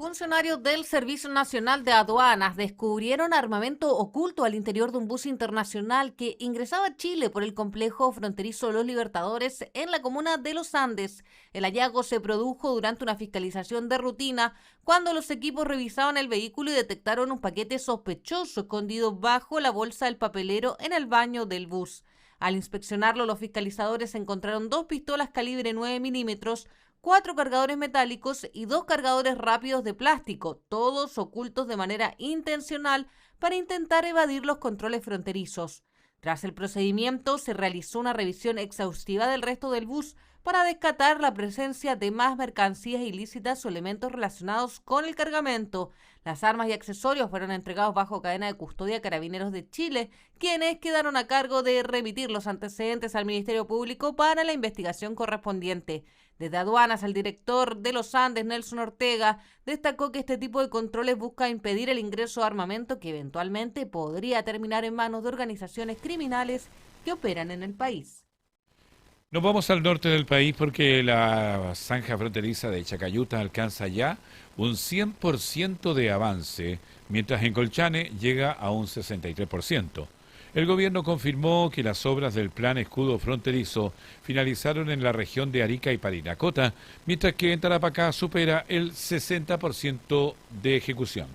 Funcionarios del Servicio Nacional de Aduanas descubrieron armamento oculto al interior de un bus internacional que ingresaba a Chile por el complejo fronterizo Los Libertadores en la comuna de Los Andes. El hallazgo se produjo durante una fiscalización de rutina cuando los equipos revisaban el vehículo y detectaron un paquete sospechoso escondido bajo la bolsa del papelero en el baño del bus. Al inspeccionarlo, los fiscalizadores encontraron 2 pistolas calibre 9 milímetros, 4 cargadores metálicos y 2 cargadores rápidos de plástico, todos ocultos de manera intencional para intentar evadir los controles fronterizos. Tras el procedimiento, se realizó una revisión exhaustiva del resto del bus para descartar la presencia de más mercancías ilícitas o elementos relacionados con el cargamento. Las armas y accesorios fueron entregados bajo cadena de custodia a Carabineros de Chile, quienes quedaron a cargo de remitir los antecedentes al Ministerio Público para la investigación correspondiente. Desde Aduanas, el director de Los Andes, Nelson Ortega, destacó que este tipo de controles busca impedir el ingreso de armamento que eventualmente podría terminar en manos de organizaciones criminales que operan en el país. Nos vamos al norte del país porque la zanja fronteriza de Chacayuta alcanza ya un 100% de avance, mientras en Colchane llega a un 63%. El gobierno confirmó que las obras del Plan Escudo Fronterizo finalizaron en la región de Arica y Parinacota, mientras que en Tarapacá supera el 60% de ejecución.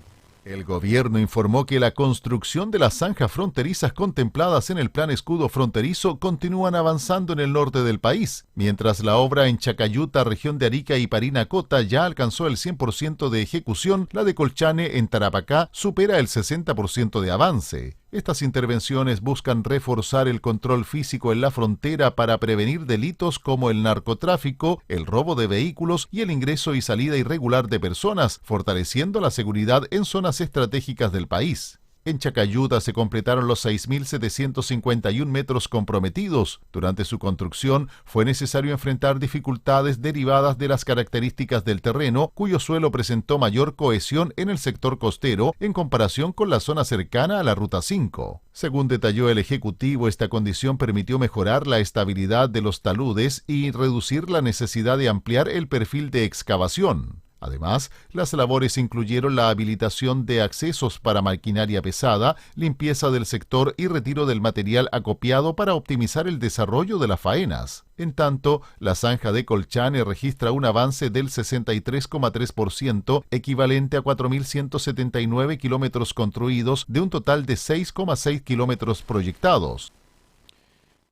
El gobierno informó que la construcción de las zanjas fronterizas contempladas en el Plan Escudo Fronterizo continúan avanzando en el norte del país, mientras la obra en Chacayuta, región de Arica y Parinacota ya alcanzó el 100% de ejecución, la de Colchane en Tarapacá supera el 60% de avance. Estas intervenciones buscan reforzar el control físico en la frontera para prevenir delitos como el narcotráfico, el robo de vehículos y el ingreso y salida irregular de personas, fortaleciendo la seguridad en zonas estratégicas del país. En Chacayuta se completaron los 6.751 metros comprometidos. Durante su construcción fue necesario enfrentar dificultades derivadas de las características del terreno, cuyo suelo presentó mayor cohesión en el sector costero en comparación con la zona cercana a la Ruta 5. Según detalló el Ejecutivo, esta condición permitió mejorar la estabilidad de los taludes y reducir la necesidad de ampliar el perfil de excavación. Además, las labores incluyeron la habilitación de accesos para maquinaria pesada, limpieza del sector y retiro del material acopiado para optimizar el desarrollo de las faenas. En tanto, la zanja de Colchane registra un avance del 63,3%, equivalente a 4.179 kilómetros construidos de un total de 6,6 kilómetros proyectados.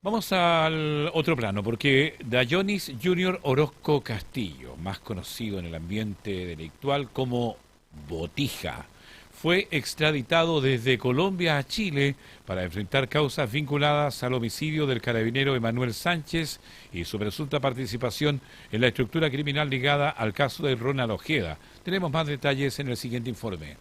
Vamos al otro plano, porque Dayonis Junior Orozco Castillo, más conocido en el ambiente delictual como Botija, fue extraditado desde Colombia a Chile para enfrentar causas vinculadas al homicidio del carabinero Emanuel Sánchez y su presunta participación en la estructura criminal ligada al caso de Ronald Ojeda. Tenemos más detalles en el siguiente informe.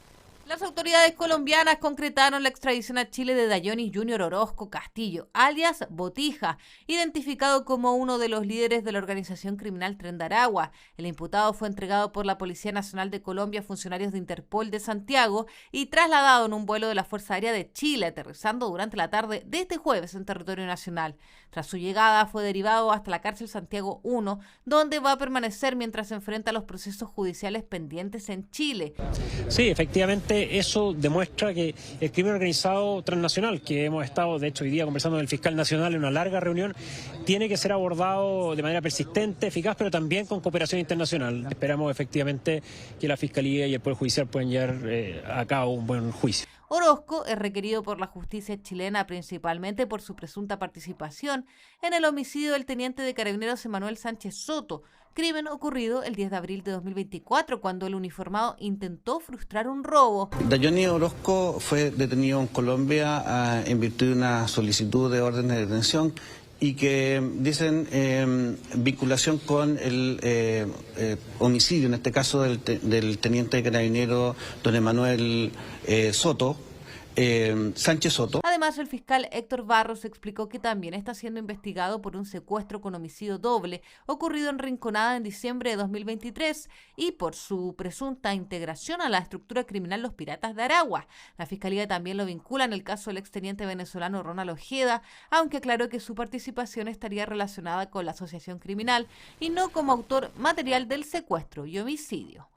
Las autoridades colombianas concretaron la extradición a Chile de Dayonis Junior Orozco Castillo, alias Botija, identificado como uno de los líderes de la organización criminal Tren de Aragua. El imputado fue entregado por la Policía Nacional de Colombia a funcionarios de Interpol de Santiago y trasladado en un vuelo de la Fuerza Aérea de Chile, aterrizando durante la tarde de este jueves en territorio nacional. Tras su llegada, fue derivado hasta la cárcel Santiago 1, donde va a permanecer mientras se enfrenta a los procesos judiciales pendientes en Chile. Sí, efectivamente, eso demuestra que el crimen organizado transnacional, que hemos estado, de hecho, hoy día conversando con el fiscal nacional en una larga reunión, tiene que ser abordado de manera persistente, eficaz, pero también con cooperación internacional. Esperamos efectivamente que la Fiscalía y el Poder Judicial puedan llevar a cabo un buen juicio. Orozco es requerido por la justicia chilena principalmente por su presunta participación en el homicidio del teniente de carabineros Emanuel Sánchez Soto, crimen ocurrido el 10 de abril de 2024 cuando el uniformado intentó frustrar un robo. Dayonis Orozco fue detenido en Colombia en virtud de una solicitud de orden de detención y que dicen vinculación con el homicidio, en este caso del teniente de carabinero don Emanuel Sánchez Soto. Además, el fiscal Héctor Barros explicó que también está siendo investigado por un secuestro con homicidio doble ocurrido en Rinconada en diciembre de 2023 y por su presunta integración a la estructura criminal Los Piratas de Aragua. La Fiscalía también lo vincula en el caso del exteniente venezolano Ronald Ojeda, aunque aclaró que su participación estaría relacionada con la asociación criminal y no como autor material del secuestro y homicidio.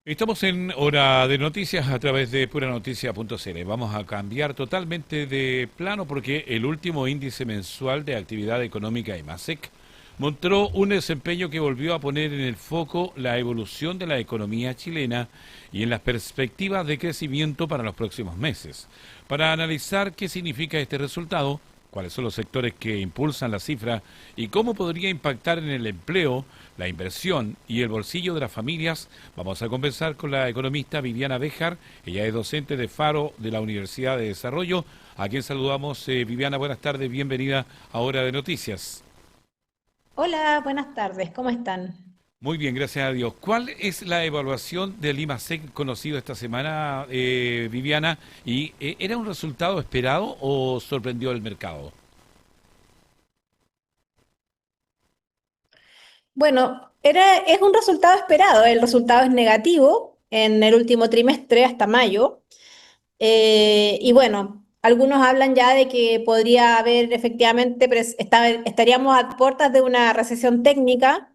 Estamos en Hora de Noticias a través de puranoticia.cl. Vamos a cambiar totalmente de plano porque el último índice mensual de actividad económica IMASEC mostró un desempeño que volvió a poner en el foco la evolución de la economía chilena y en las perspectivas de crecimiento para los próximos meses. Para analizar qué significa este resultado, cuáles son los sectores que impulsan la cifra y cómo podría impactar en el empleo, la inversión y el bolsillo de las familias, vamos a conversar con la economista Viviana Béjar. Ella es docente de Faro de la Universidad de Desarrollo, a quien saludamos. Viviana, buenas tardes, bienvenida a Hora de Noticias. Hola, buenas tardes, ¿cómo están? Muy bien, gracias a Dios. ¿Cuál es la evaluación del IMASEC conocido esta semana, Viviana? ¿Y era un resultado esperado o sorprendió el mercado? Bueno, es un resultado esperado, el resultado es negativo en el último trimestre hasta mayo. Y bueno, algunos hablan ya de que podría haber efectivamente, estaríamos a puertas de una recesión técnica.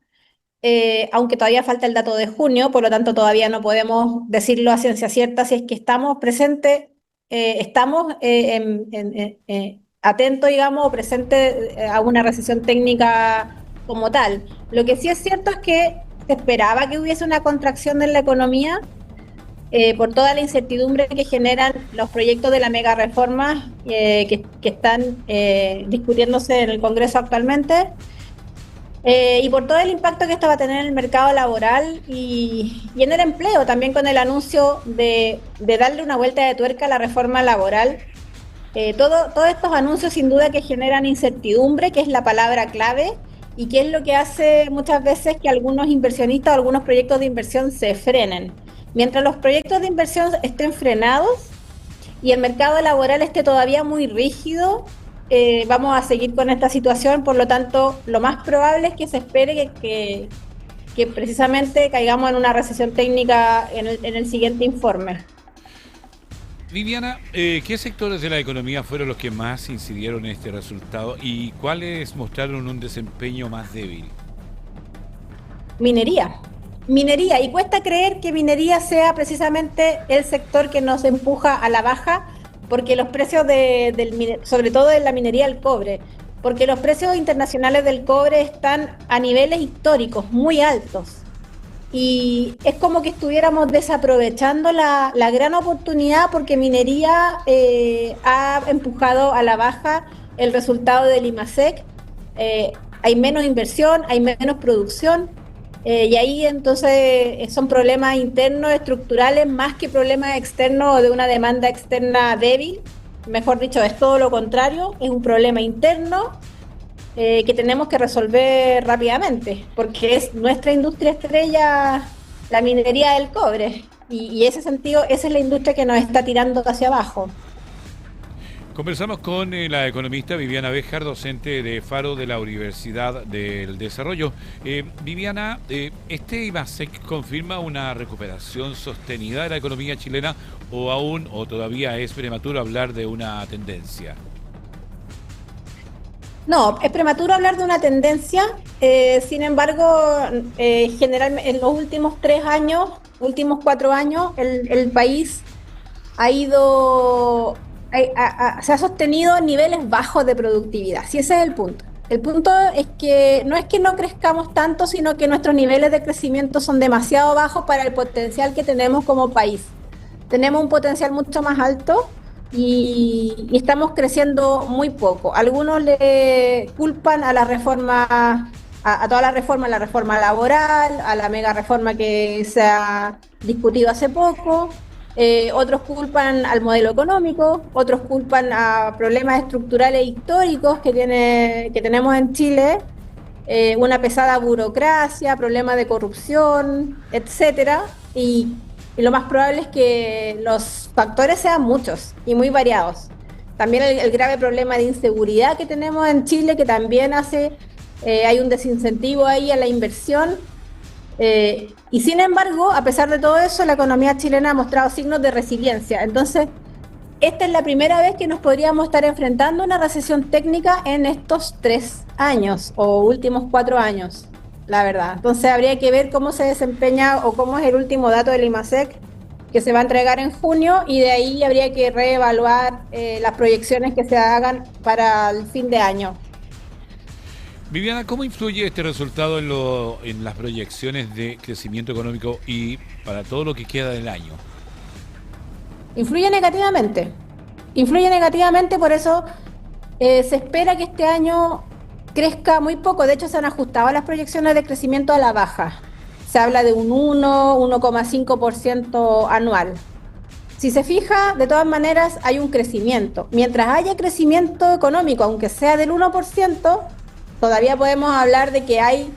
Aunque todavía falta el dato de junio, por lo tanto todavía no podemos decirlo a ciencia cierta si es que estamos presentes, atentos, digamos, o presentes a una recesión técnica como tal. Lo que sí es cierto es que se esperaba que hubiese una contracción en la economía por toda la incertidumbre que generan los proyectos de la mega reforma que están discutiéndose en el Congreso actualmente. Y por todo el impacto que esto va a tener en el mercado laboral y en el empleo, también con el anuncio de darle una vuelta de tuerca a la reforma laboral. Todos estos anuncios sin duda que generan incertidumbre, que es la palabra clave, y que es lo que hace muchas veces que algunos inversionistas o algunos proyectos de inversión se frenen. Mientras los proyectos de inversión estén frenados y el mercado laboral esté todavía muy rígido, vamos a seguir con esta situación. Por lo tanto, lo más probable es que se espere que precisamente caigamos en una recesión técnica en el siguiente informe. Viviana, ¿qué sectores de la economía fueron los que más incidieron en este resultado y cuáles mostraron un desempeño más débil? Minería, y cuesta creer que minería sea precisamente el sector que nos empuja a la baja, porque los precios sobre todo de la minería del cobre, porque los precios internacionales del cobre están a niveles históricos muy altos. Y es como que estuviéramos desaprovechando la gran oportunidad, porque minería ha empujado a la baja el resultado del IMASEC. Hay menos inversión, hay menos producción, y ahí entonces son problemas internos, estructurales, más que problemas externos o de una demanda externa débil. Mejor dicho, es todo lo contrario, es un problema interno que tenemos que resolver rápidamente, porque es nuestra industria estrella, la minería del cobre, y ese sentido, esa es la industria que nos está tirando hacia abajo. Conversamos con la economista Viviana Béjar, docente de Faro de la Universidad del Desarrollo. Viviana, ¿este IMASEC confirma una recuperación sostenida de la economía chilena o todavía es prematuro hablar de una tendencia? No, es prematuro hablar de una tendencia. Sin embargo, generalmente en los últimos 4 años, el país se ha sostenido en niveles bajos de productividad. Sí, ese es el punto. El punto es que no crezcamos tanto, sino que nuestros niveles de crecimiento son demasiado bajos para el potencial que tenemos como país. Tenemos un potencial mucho más alto y estamos creciendo muy poco. Algunos le culpan a la reforma, a toda la reforma laboral, a la mega reforma que se ha discutido hace poco. Otros culpan al modelo económico, otros culpan a problemas estructurales históricos que tenemos en Chile, una pesada burocracia, problemas de corrupción, etcétera, y lo más probable es que los factores sean muchos y muy variados. También el grave problema de inseguridad que tenemos en Chile, que también hay un desincentivo ahí a la inversión. Y sin embargo, a pesar de todo eso, la economía chilena ha mostrado signos de resiliencia. Entonces, esta es la primera vez que nos podríamos estar enfrentando a una recesión técnica en estos 3 años o últimos 4 años. la verdad. Entonces habría que ver cómo se desempeña o cómo es el último dato del IMASEC que se va a entregar en junio, y de ahí habría que reevaluar las proyecciones que se hagan para el fin de año. Viviana, ¿cómo influye este resultado en las proyecciones de crecimiento económico y para todo lo que queda del año? Influye negativamente, por eso se espera que este año crezca muy poco. De hecho, se han ajustado las proyecciones de crecimiento a la baja. Se habla de un 1,5% anual. Si se fija, de todas maneras hay un crecimiento. Mientras haya crecimiento económico, aunque sea del 1%, todavía podemos hablar de que hay,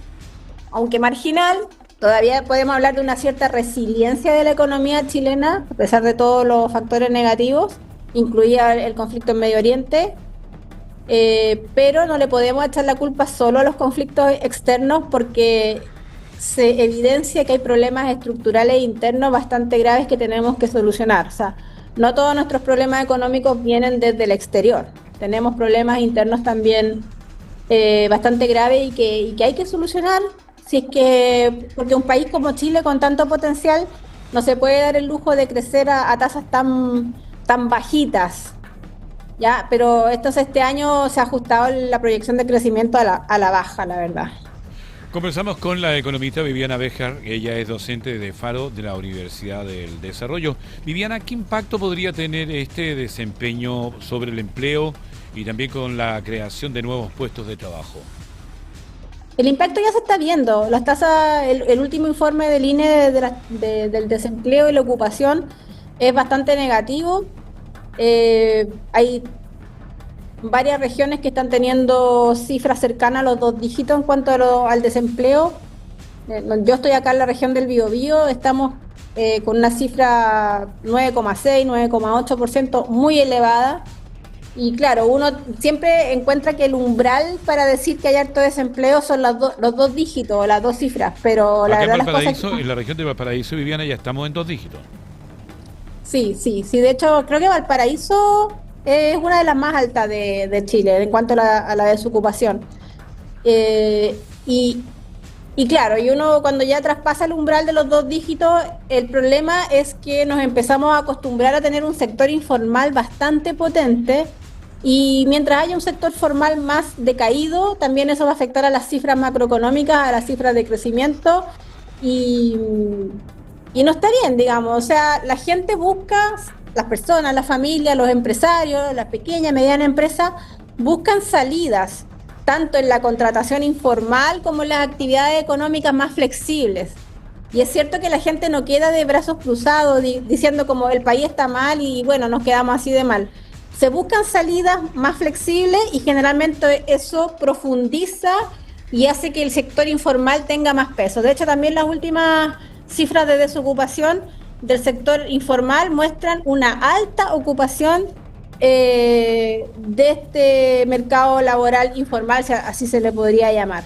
aunque marginal, todavía podemos hablar de una cierta resiliencia de la economía chilena, a pesar de todos los factores negativos, incluida el conflicto en Medio Oriente. Pero no le podemos echar la culpa solo a los conflictos externos, porque se evidencia que hay problemas estructurales internos bastante graves que tenemos que solucionar. O sea, no todos nuestros problemas económicos vienen desde el exterior. Tenemos problemas internos también bastante graves y que hay que solucionar. Si es que, porque un país como Chile con tanto potencial no se puede dar el lujo de crecer a tasas tan bajitas. Ya, pero este año se ha ajustado la proyección de crecimiento a la baja, la verdad. Conversamos con la economista Viviana Béjar, ella es docente de Faro de la Universidad del Desarrollo. Viviana, ¿qué impacto podría tener este desempeño sobre el empleo y también con la creación de nuevos puestos de trabajo? El impacto ya se está viendo. Las tasas, el último informe del INE del desempleo y la ocupación es bastante negativo. Hay varias regiones que están teniendo cifras cercanas a los 2 dígitos en cuanto al desempleo. Yo estoy acá en la región del Biobío, estamos con una cifra 9,6, 9,8%, muy elevada. Y claro, uno siempre encuentra que el umbral para decir que hay harto desempleo son los 2 dígitos o las 2 cifras, pero la verdad en la región de Valparaíso, Viviana, ya estamos en 2 dígitos. Sí, de hecho creo que Valparaíso es una de las más altas de Chile en cuanto a la desocupación. Y claro, y uno cuando ya traspasa el umbral de los 2 dígitos, el problema es que nos empezamos a acostumbrar a tener un sector informal bastante potente, y mientras haya un sector formal más decaído, también eso va a afectar a las cifras macroeconómicas, a las cifras de crecimiento, y no está bien, digamos. O sea, la gente busca, las personas, las familias, los empresarios, las pequeñas, medianas empresas, buscan salidas, tanto en la contratación informal como en las actividades económicas más flexibles. Y es cierto que la gente no queda de brazos cruzados diciendo como el país está mal y bueno, nos quedamos así de mal. Se buscan salidas más flexibles y generalmente eso profundiza y hace que el sector informal tenga más peso. De hecho, también las últimas cifras de desocupación del sector informal muestran una alta ocupación de este mercado laboral informal, si así se le podría llamar.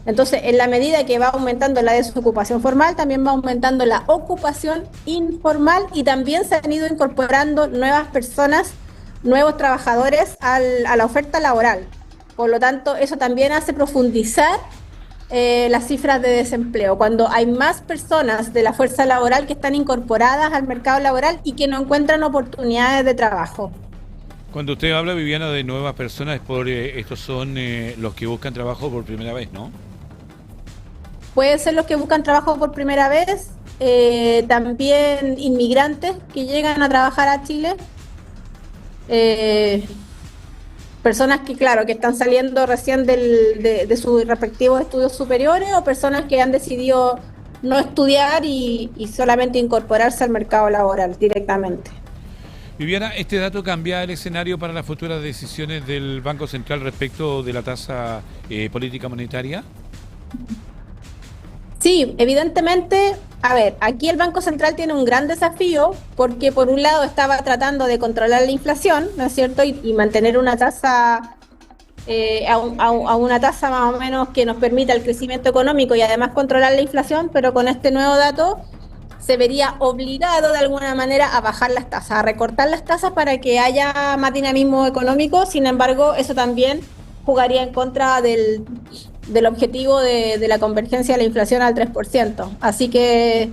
Entonces, en la medida que va aumentando la desocupación formal, también va aumentando la ocupación informal, y también se han ido incorporando nuevas personas, nuevos trabajadores a la oferta laboral. Por lo tanto, eso también hace profundizar las cifras de desempleo, cuando hay más personas de la fuerza laboral que están incorporadas al mercado laboral y que no encuentran oportunidades de trabajo. Cuando usted habla, Viviana, de nuevas personas, estos son los que buscan trabajo por primera vez, ¿no? Pueden ser los que buscan trabajo por primera vez, también inmigrantes que llegan a trabajar a Chile, personas que, claro, que están saliendo recién de sus respectivos estudios superiores, o personas que han decidido no estudiar y solamente incorporarse al mercado laboral directamente. Viviana, ¿este dato cambia el escenario para las futuras decisiones del Banco Central respecto de la tasa política monetaria? Sí, evidentemente. A ver, aquí el Banco Central tiene un gran desafío, porque por un lado estaba tratando de controlar la inflación, ¿no es cierto?, y mantener una tasa a una tasa más o menos que nos permita el crecimiento económico y además controlar la inflación, pero con este nuevo dato se vería obligado de alguna manera a bajar las tasas, a recortar las tasas para que haya más dinamismo económico. Sin embargo, eso también jugaría en contra del objetivo de la convergencia de la inflación al 3%. Así que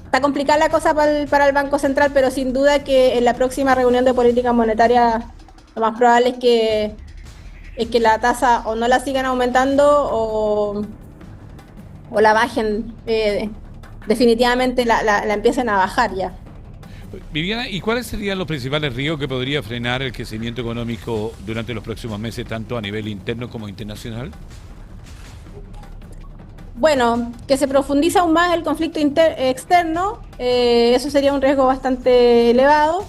está complicada la cosa para el Banco Central, pero sin duda que en la próxima reunión de política monetaria lo más probable es que la tasa o no la sigan aumentando o la bajen, definitivamente la empiecen a bajar ya. Viviana, ¿y cuáles serían los principales riesgos que podría frenar el crecimiento económico durante los próximos meses, tanto a nivel interno como internacional? Bueno, que se profundiza aún más el conflicto externo, eso sería un riesgo bastante elevado.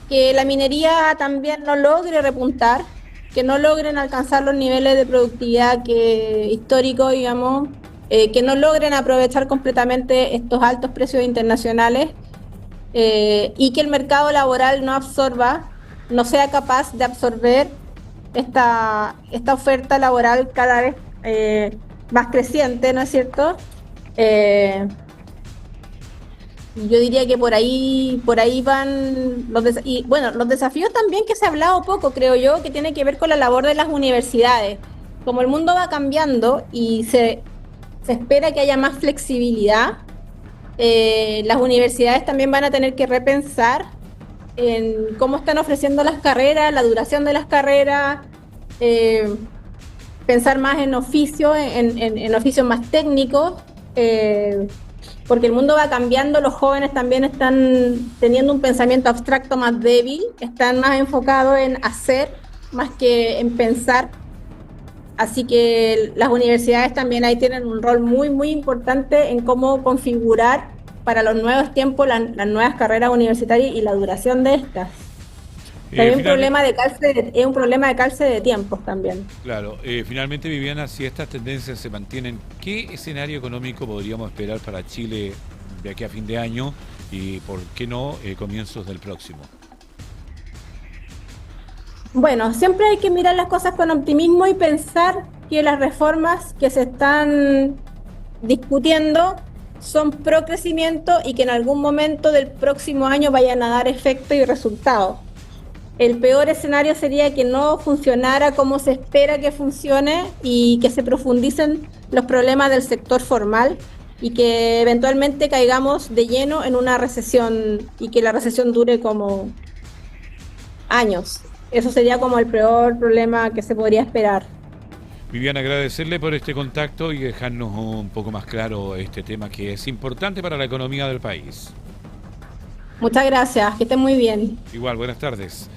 Que la minería también no logre repuntar, que no logren alcanzar los niveles de productividad históricos, digamos, que no logren aprovechar completamente estos altos precios internacionales, y que el mercado laboral no sea capaz de absorber esta oferta laboral cada vez más creciente, ¿no es cierto? Yo diría que por ahí van los desafíos también que se ha hablado poco, creo yo, que tiene que ver con la labor de las universidades. Como el mundo va cambiando y se espera que haya más flexibilidad, las universidades también van a tener que repensar en cómo están ofreciendo las carreras, la duración de las carreras, pensar más en oficios, en oficios más técnicos, porque el mundo va cambiando, los jóvenes también están teniendo un pensamiento abstracto más débil, están más enfocados en hacer más que en pensar. Así que las universidades también ahí tienen un rol muy, muy importante en cómo configurar para los nuevos tiempos las nuevas carreras universitarias y la duración de estas. También es un problema de calce de tiempos también. Claro, finalmente, Viviana, si estas tendencias se mantienen, ¿qué escenario económico podríamos esperar para Chile de aquí a fin de año y, por qué no, comienzos del próximo? Bueno, siempre hay que mirar las cosas con optimismo y pensar que las reformas que se están discutiendo son pro crecimiento y que en algún momento del próximo año vayan a dar efecto y resultado. El peor escenario sería que no funcionara como se espera que funcione y que se profundicen los problemas del sector formal y que eventualmente caigamos de lleno en una recesión y que la recesión dure como años. Eso sería como el peor problema que se podría esperar. Viviana, agradecerle por este contacto y dejarnos un poco más claro este tema que es importante para la economía del país. Muchas gracias, que estén muy bien. Igual, buenas tardes.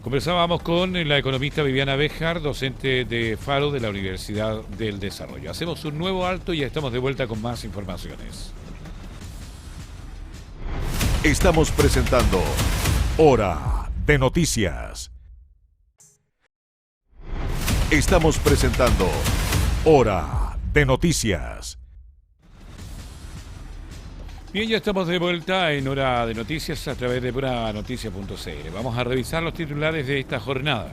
Conversábamos con la economista Viviana Béjar, docente de Faro de la Universidad del Desarrollo. Hacemos un nuevo alto y ya estamos de vuelta con más informaciones. Estamos presentando Hora de Noticias. Estamos presentando Hora de Noticias. Bien, ya estamos de vuelta en Hora de Noticias a través de puranoticias.cl. Vamos a revisar los titulares de esta jornada.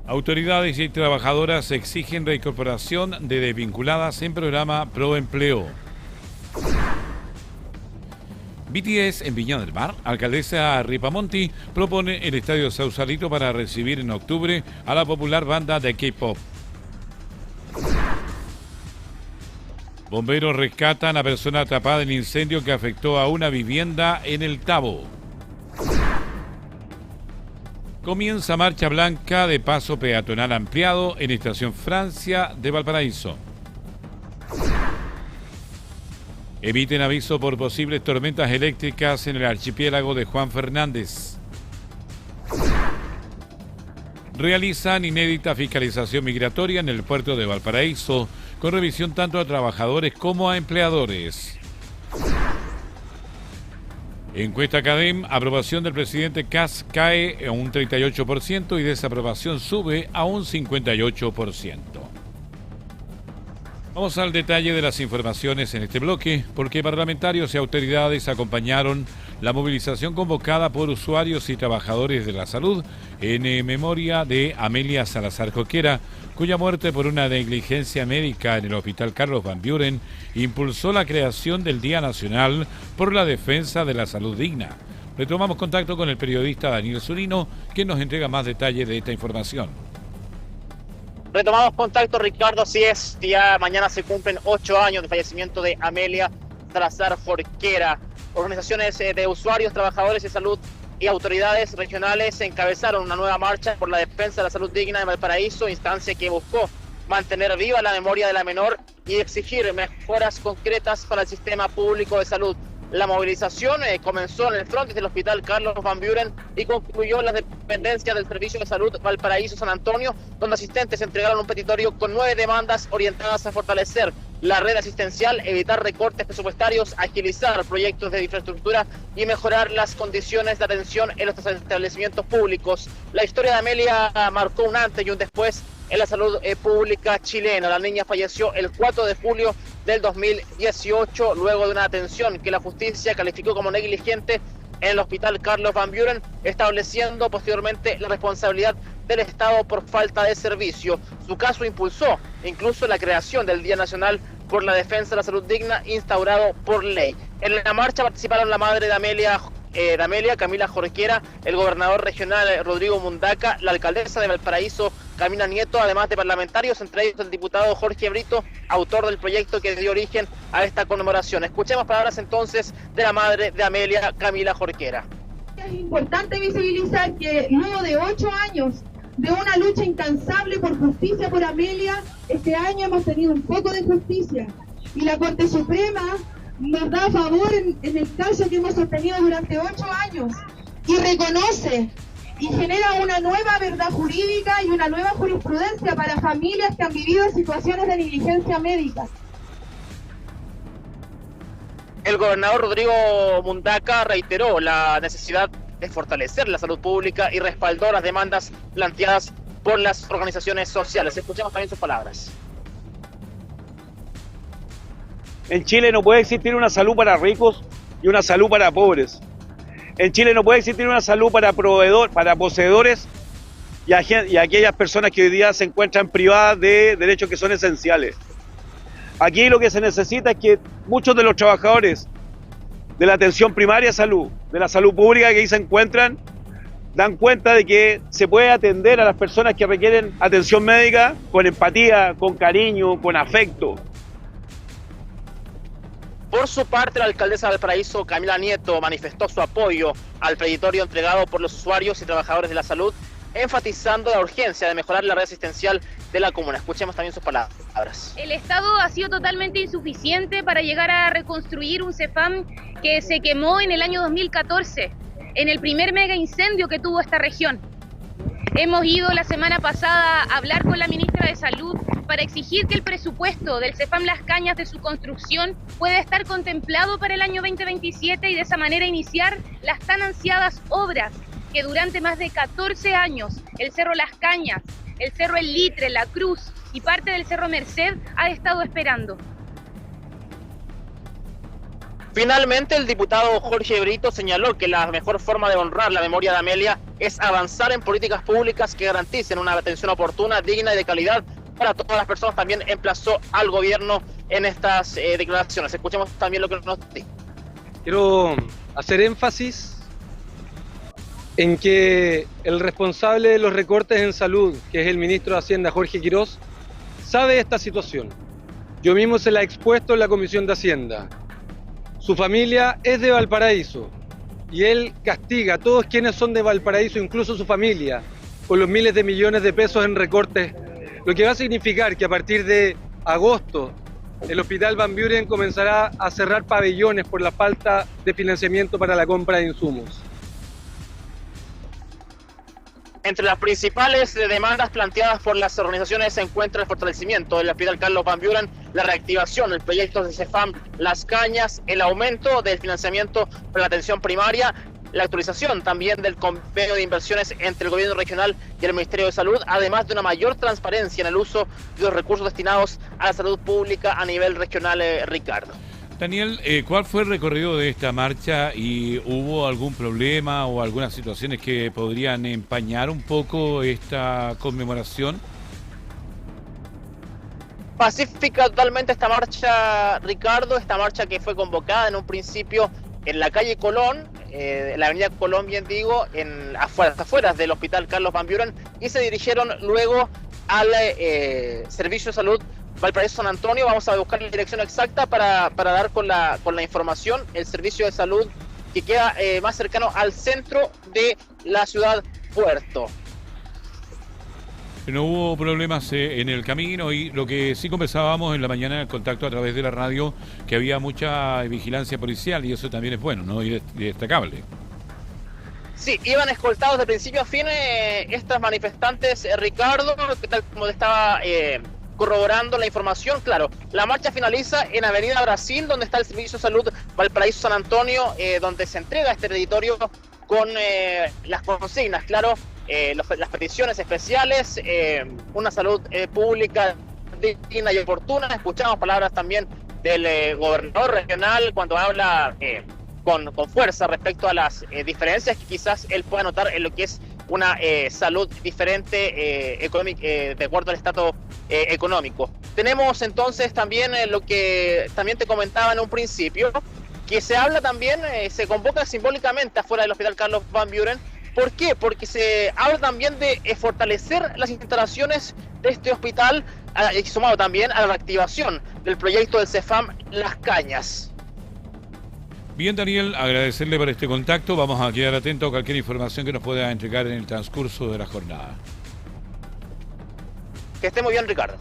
Autoridades y trabajadoras exigen reincorporación de desvinculadas en programa Proempleo. BTS en Viña del Mar. Alcaldesa Ripamonti propone el Estadio Sausalito para recibir en octubre a la popular banda de K-pop. Bomberos rescatan a persona atrapada en incendio que afectó a una vivienda en el Tabo. Comienza marcha blanca de paso peatonal ampliado en Estación Francia de Valparaíso. Emiten aviso por posibles tormentas eléctricas en el archipiélago de Juan Fernández. Realizan inédita fiscalización migratoria en el puerto de Valparaíso, con revisión tanto a trabajadores como a empleadores. Encuesta CADEM, aprobación del presidente Kast cae a un 38% y desaprobación sube a un 58%. Vamos al detalle de las informaciones en este bloque, porque parlamentarios y autoridades acompañaron la movilización convocada por usuarios y trabajadores de la salud en memoria de Amelia Salazar Joquera, cuya muerte por una negligencia médica en el Hospital Carlos Van Buren impulsó la creación del Día Nacional por la Defensa de la Salud Digna. Retomamos contacto con el periodista Daniel Zunino, que nos entrega más detalles de esta información. Retomamos contacto, Ricardo, así es, ya mañana se cumplen 8 años de fallecimiento de Amelia Salazar Jorquera. Organizaciones de usuarios, trabajadores de salud y autoridades regionales encabezaron una nueva marcha por la defensa de la salud digna de Valparaíso, instancia que buscó mantener viva la memoria de la menor y exigir mejoras concretas para el sistema público de salud. La movilización comenzó en el frontis del Hospital Carlos Van Buren y concluyó en las dependencias del Servicio de Salud Valparaíso San Antonio, donde asistentes entregaron un petitorio con 9 demandas orientadas a fortalecer la red asistencial, evitar recortes presupuestarios, agilizar proyectos de infraestructura y mejorar las condiciones de atención en los establecimientos públicos. La historia de Amelia marcó un antes y un después en la salud pública chilena. La niña falleció el 4 de julio del 2018 luego de una atención que la justicia calificó como negligente en el Hospital Carlos Van Buren, estableciendo posteriormente la responsabilidad del Estado por falta de servicio. Su caso impulsó incluso la creación del Día Nacional por la Defensa de la Salud Digna, instaurado por ley. En la marcha participaron la madre de Amelia, Camila Jorquera, el gobernador regional Rodrigo Mundaca, la alcaldesa de Valparaíso, Camila Nieto, además de parlamentarios, entre ellos el diputado Jorge Brito, autor del proyecto que dio origen a esta conmemoración. Escuchemos palabras entonces de la madre de Amelia, Camila Jorquera. Es importante visibilizar que luego de 8 años de una lucha incansable por justicia por Amelia, este año hemos tenido un poco de justicia y la Corte Suprema nos da a favor en el caso que hemos sostenido durante 8 años y reconoce y genera una nueva verdad jurídica y una nueva jurisprudencia para familias que han vivido situaciones de negligencia médica. El gobernador Rodrigo Mundaca reiteró la necesidad de fortalecer la salud pública y respaldó las demandas planteadas por las organizaciones sociales. Escuchemos también sus palabras. En Chile no puede existir una salud para ricos y una salud para pobres. En Chile no puede existir una salud para poseedores y aquellas personas que hoy día se encuentran privadas de derechos que son esenciales. Aquí lo que se necesita es que muchos de los trabajadores de la atención primaria de salud, de la salud pública que ahí se encuentran, dan cuenta de que se puede atender a las personas que requieren atención médica con empatía, con cariño, con afecto. Por su parte, la alcaldesa de Valparaíso, Camila Nieto, manifestó su apoyo al petitorio entregado por los usuarios y trabajadores de la salud, enfatizando la urgencia de mejorar la red asistencial de la comuna. Escuchemos también sus palabras. El Estado ha sido totalmente insuficiente para llegar a reconstruir un CEFAM que se quemó en el año 2014, en el primer mega incendio que tuvo esta región. Hemos ido la semana pasada a hablar con la ministra de Salud para exigir que el presupuesto del CEFAM Las Cañas de su construcción pueda estar contemplado para el año 2027 y de esa manera iniciar las tan ansiadas obras que durante más de 14 años el Cerro Las Cañas, el Cerro El Litre, La Cruz y parte del Cerro Merced ha estado esperando. Finalmente, el diputado Jorge Brito señaló que la mejor forma de honrar la memoria de Amelia es avanzar en políticas públicas que garanticen una atención oportuna, digna y de calidad para todas las personas. También emplazó al gobierno en estas declaraciones. Escuchemos también lo que nos dice. Quiero hacer énfasis en que el responsable de los recortes en salud, que es el ministro de Hacienda, Jorge Quirós, sabe esta situación. Yo mismo se la he expuesto en la Comisión de Hacienda. Su familia es de Valparaíso y él castiga a todos quienes son de Valparaíso, incluso su familia, con los miles de millones de pesos en recortes, lo que va a significar que a partir de agosto el Hospital Van Buren comenzará a cerrar pabellones por la falta de financiamiento para la compra de insumos. Entre las principales demandas planteadas por las organizaciones se encuentra el fortalecimiento del Hospital Carlos Van Buren, la reactivación del proyecto de CEFAM Las Cañas, el aumento del financiamiento para la atención primaria, la actualización también del convenio de inversiones entre el gobierno regional y el Ministerio de Salud, además de una mayor transparencia en el uso de los recursos destinados a la salud pública a nivel regional, Ricardo. Daniel, ¿cuál fue el recorrido de esta marcha y hubo algún problema o algunas situaciones que podrían empañar un poco esta conmemoración? Pacífica totalmente esta marcha, Ricardo, esta marcha que fue convocada en un principio en la calle Colón, la avenida Colón, bien digo, en afueras del Hospital Carlos Van Buren, y se dirigieron luego al Servicio de Salud Valparaíso San Antonio. Vamos a buscar la dirección exacta para dar con la información. El servicio de salud que queda más cercano al centro de la ciudad Puerto. No hubo problemas en el camino, y lo que sí conversábamos en la mañana en el contacto a través de la radio, que había mucha vigilancia policial, y eso también es bueno, ¿no? Y destacable. Sí, iban escoltados de principio a fin estas manifestantes, Ricardo, que tal como estaba corroborando la información. Claro, la marcha finaliza en Avenida Brasil, donde está el Servicio de Salud Valparaíso San Antonio, donde se entrega este territorio con las consignas, claro, las peticiones especiales, una salud pública digna y oportuna. Escuchamos palabras también del gobernador regional cuando habla con fuerza respecto a las diferencias que quizás él pueda notar en lo que es una salud diferente de acuerdo al estatus económico. Tenemos entonces también lo que también te comentaba en un principio, que se habla también, se convoca simbólicamente afuera del Hospital Carlos Van Buren. ¿Por qué? Porque se habla también de fortalecer las instalaciones de este hospital, sumado también a la reactivación del proyecto del CEFAM Las Cañas. Bien, Daniel, agradecerle por este contacto. Vamos a quedar atentos a cualquier información que nos pueda entregar en el transcurso de la jornada. Que esté muy bien, Ricardo.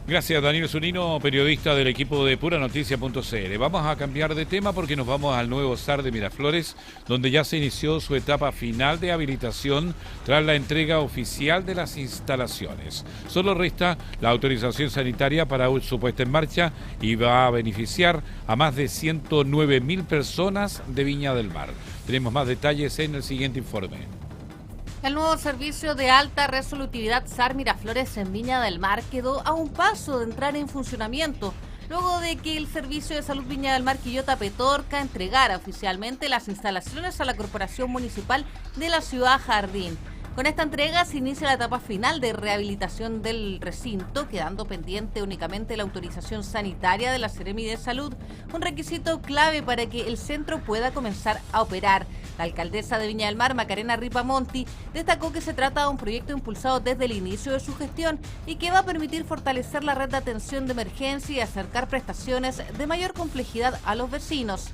Gracias, Daniel Zunino, periodista del equipo de Puranoticia.cl. Vamos a cambiar de tema porque nos vamos al nuevo SAR de Miraflores, donde ya se inició su etapa final de habilitación tras la entrega oficial de las instalaciones. Solo resta la autorización sanitaria para su puesta en marcha y va a beneficiar a más de 109.000 personas de Viña del Mar. Tenemos más detalles en el siguiente informe. El nuevo servicio de alta resolutividad SAR Miraflores en Viña del Mar quedó a un paso de entrar en funcionamiento, luego de que el Servicio de Salud Viña del Mar Quillota Petorca entregara oficialmente las instalaciones a la Corporación Municipal de la Ciudad Jardín. Con esta entrega se inicia la etapa final de rehabilitación del recinto, quedando pendiente únicamente la autorización sanitaria de la Seremi de Salud, un requisito clave para que el centro pueda comenzar a operar. La alcaldesa de Viña del Mar, Macarena Ripamonti, destacó que se trata de un proyecto impulsado desde el inicio de su gestión y que va a permitir fortalecer la red de atención de emergencia y acercar prestaciones de mayor complejidad a los vecinos.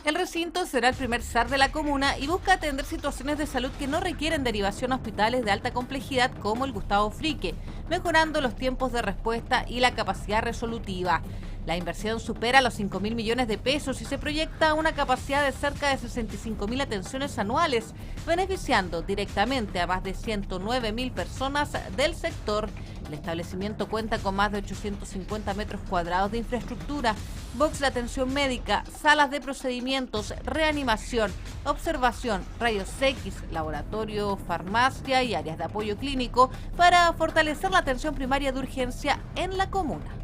El recinto será el primer SAR de la comuna y busca atender situaciones de salud que no requieren derivación a hospitales de alta complejidad como el Gustavo Frique, mejorando los tiempos de respuesta y la capacidad resolutiva. La inversión supera los 5.000 millones de pesos y se proyecta una capacidad de cerca de 65.000 atenciones anuales, beneficiando directamente a más de 109.000 personas del sector. El establecimiento cuenta con más de 850 metros cuadrados de infraestructura, box de atención médica, salas de procedimientos, reanimación, observación, rayos X, laboratorio, farmacia y áreas de apoyo clínico para fortalecer la atención primaria de urgencia en la comuna.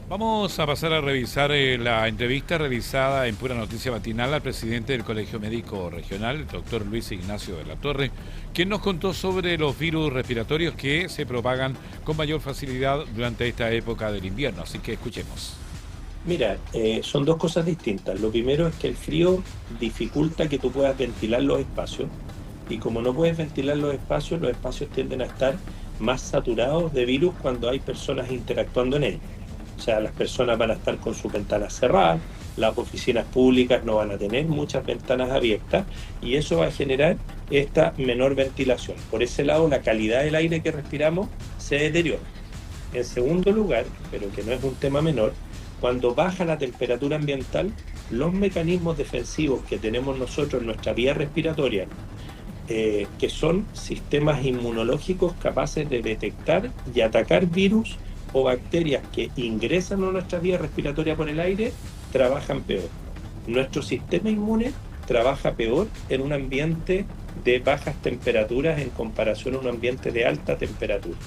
Vamos a pasar a revisar la entrevista realizada en Pura Noticia Matinal al presidente del Colegio Médico Regional, el doctor Luis Ignacio de la Torre, quien nos contó sobre los virus respiratorios que se propagan con mayor facilidad durante esta época del invierno. Así que escuchemos. Mira, son dos cosas distintas. Lo primero es que el frío dificulta que tú puedas ventilar los espacios, y como no puedes ventilar los espacios tienden a estar más saturados de virus cuando hay personas interactuando en ellos. O sea, las personas van a estar con sus ventanas cerradas, las oficinas públicas no van a tener muchas ventanas abiertas y eso va a generar esta menor ventilación. Por ese lado, la calidad del aire que respiramos se deteriora. En segundo lugar, pero que no es un tema menor, cuando baja la temperatura ambiental, los mecanismos defensivos que tenemos nosotros en nuestra vía respiratoria, que son sistemas inmunológicos capaces de detectar y atacar virus o bacterias que ingresan a nuestra vía respiratoria por el aire, trabajan peor. Nuestro sistema inmune trabaja peor en un ambiente de bajas temperaturas en comparación a un ambiente de alta temperatura.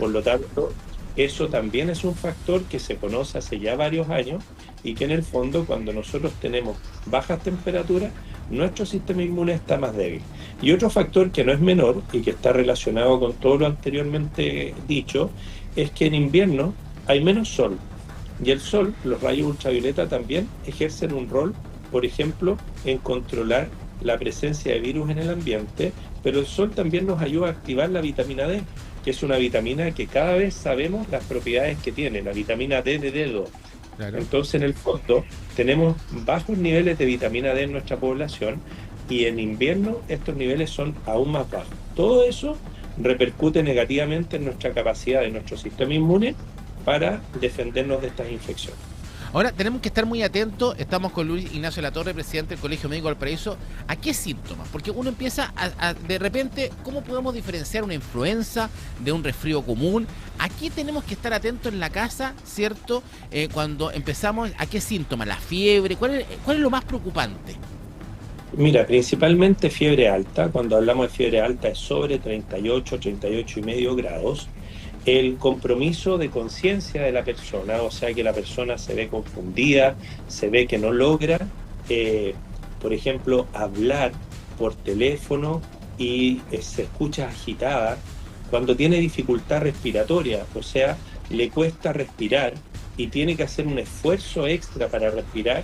Por lo tanto, eso también es un factor que se conoce hace ya varios años y que en el fondo, cuando nosotros tenemos bajas temperaturas, nuestro sistema inmune está más débil. Y otro factor que no es menor y que está relacionado con todo lo anteriormente dicho, es que en invierno hay menos sol. Y el sol, los rayos ultravioleta también ejercen un rol, por ejemplo, en controlar la presencia de virus en el ambiente, pero el sol también nos ayuda a activar la vitamina D, que es una vitamina que cada vez sabemos las propiedades que tiene, la vitamina D de dedo. Claro. Entonces, en el fondo, tenemos bajos niveles de vitamina D en nuestra población y en invierno estos niveles son aún más bajos. Todo eso repercute negativamente en nuestra capacidad de nuestro sistema inmune para defendernos de estas infecciones. Ahora, tenemos que estar muy atentos, estamos con Luis Ignacio Latorre, presidente del Colegio Médico Valparaíso, ¿a qué síntomas? Porque uno empieza de repente, ¿cómo podemos diferenciar una influenza de un resfrío común? Aquí tenemos que estar atentos en la casa, ¿cierto? Cuando empezamos, ¿a qué síntomas? ¿La fiebre? ¿Cuál es lo más preocupante? Mira, principalmente fiebre alta. Cuando hablamos de fiebre alta es sobre 38, 38,5 grados. El compromiso de conciencia de la persona, o sea que la persona se ve confundida, se ve que no logra, por ejemplo, hablar por teléfono y se escucha agitada, cuando tiene dificultad respiratoria, o sea, le cuesta respirar y tiene que hacer un esfuerzo extra para respirar,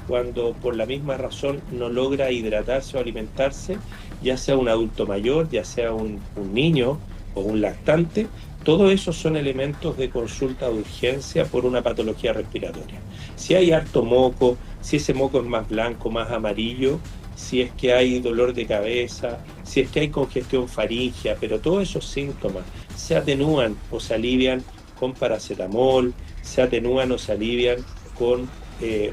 cuando por la misma razón no logra hidratarse o alimentarse, ya sea un adulto mayor, ya sea un niño o un lactante. Todos esos son elementos de consulta de urgencia por una patología respiratoria. Si hay harto moco, si ese moco es más blanco, más amarillo, si es que hay dolor de cabeza, si es que hay congestión faríngea, pero todos esos síntomas se atenúan o se alivian con paracetamol, se atenúan o se alivian con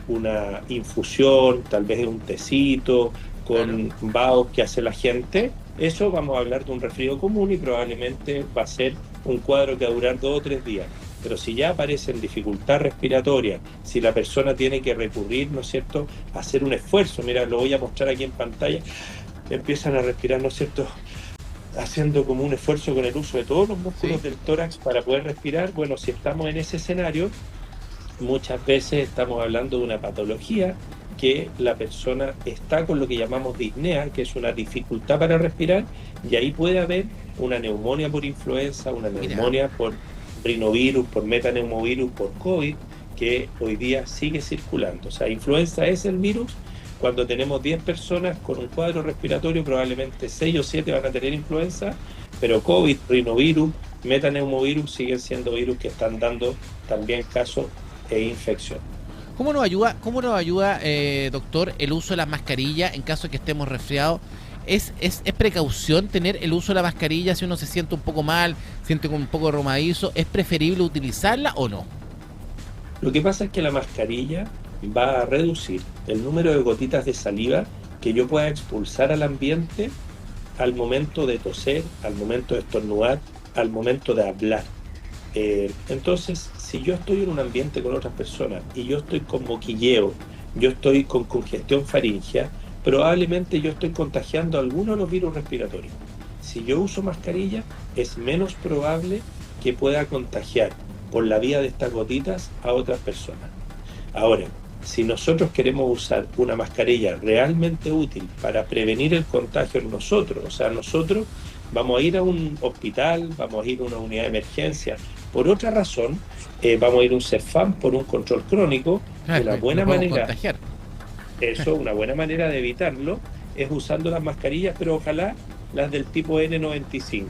una infusión, tal vez un tecito, con vaos que hace la gente. Eso vamos a hablar de un resfrío común y probablemente va a ser un cuadro que va a durar 2 o 3 días. Pero si ya aparecen dificultad respiratoria, si la persona tiene que recurrir, ¿no es cierto?, a hacer un esfuerzo, mira, lo voy a mostrar aquí en pantalla, empiezan a respirar, ¿no es cierto?, haciendo como un esfuerzo con el uso de todos los músculos del tórax para poder respirar. Bueno, si estamos en ese escenario, muchas veces estamos hablando de una patología que la persona está con lo que llamamos disnea, que es una dificultad para respirar, y ahí puede haber una neumonía por influenza, una neumonía por rinovirus, por metaneumovirus, por COVID, que hoy día sigue circulando. O sea, influenza es el virus. Cuando tenemos 10 personas con un cuadro respiratorio, probablemente 6 o 7 van a tener influenza, pero COVID, rinovirus, metaneumovirus siguen siendo virus que están dando también casos de infección. ¿Cómo nos ayuda, doctor, el uso de las mascarillas en caso de que estemos resfriados? ¿Es precaución tener el uso de la mascarilla si uno se siente un poco mal, siente un poco romadizo? ¿Es preferible utilizarla o no? Lo que pasa es que la mascarilla va a reducir el número de gotitas de saliva que yo pueda expulsar al ambiente al momento de toser, al momento de estornudar, al momento de hablar. Entonces, si yo estoy en un ambiente con otras personas y yo estoy con moquilleo, yo estoy con congestión faríngea, probablemente yo estoy contagiando alguno de los virus respiratorios. Si yo uso mascarilla, es menos probable que pueda contagiar por la vía de estas gotitas a otras personas. Ahora, si nosotros queremos usar una mascarilla realmente útil para prevenir el contagio en nosotros, o sea, nosotros vamos a ir a un hospital, vamos a ir a una unidad de emergencia por otra razón, vamos a ir a un CEFAM por un control crónico, una buena manera, una buena manera de evitarlo es usando las mascarillas, pero ojalá las del tipo N95,